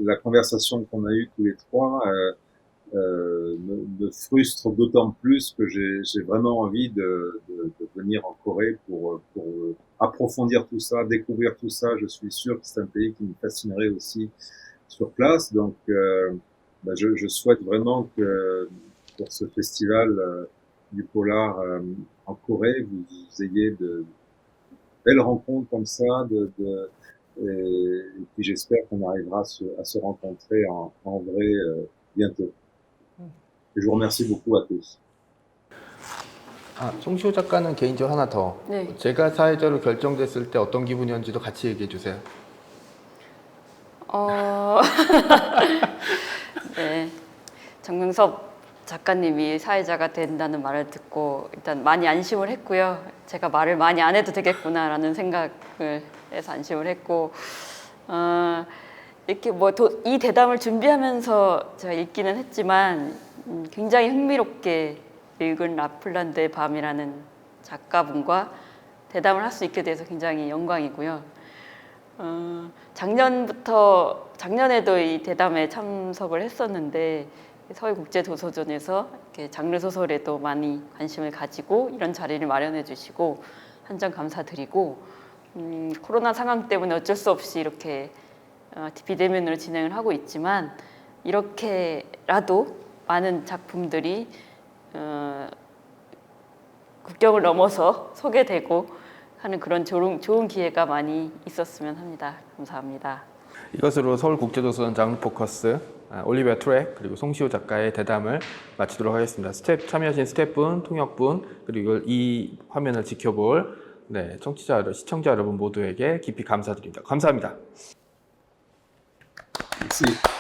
la conversation qu'on a eue tous les trois me frustre d'autant plus que j'ai vraiment envie de venir en Corée pour approfondir tout ça, découvrir tout ça. Je suis sûr que c'est un pays qui me fascinerait aussi sur place. Donc, je souhaite vraiment que pour ce festival du polar en Corée, vous ayez de belles rencontres comme ça, et puis j'espère qu'on arrivera à se rencontrer en vrai bientôt. Et je vous remercie beaucoup à tous. 송시호 작가는 개인적으로 하나 더. 네. 제가 사회자로 결정됐을 때 어떤 기분이었는지도 같이 얘기해 주세요. 네. 정명섭 작가님이 사회자가 된다는 말을 듣고 일단 많이 안심을 했고요. 제가 말을 많이 안 해도 되겠구나라는 생각을 해서 안심을 했고, 이렇게 이 대담을 준비하면서 제가 읽기는 했지만 굉장히 흥미롭게 읽은 라플란드의 밤이라는 작가분과 대담을 할 수 있게 돼서 굉장히 영광이고요. 작년에도 이 대담에 참석을 했었는데 서울국제도서전에서 이렇게 장르 소설에도 많이 관심을 가지고 이런 자리를 마련해 주시고 한정 감사드리고, 코로나 상황 때문에 어쩔 수 없이 이렇게 비대면으로 진행을 하고 있지만 이렇게라도 많은 작품들이 국경을 넘어서 소개되고 하는 그런 좋은 기회가 많이 있었으면 합니다. 감사합니다. 이것으로 서울국제도서전 장르 포커스 올리비아 트랙 그리고 송시호 작가의 대담을 마치도록 하겠습니다. 참여하신 스태프분, 통역분, 그리고 이 화면을 지켜볼 네, 시청자 여러분 모두에게 깊이 감사드립니다. 감사합니다. Merci.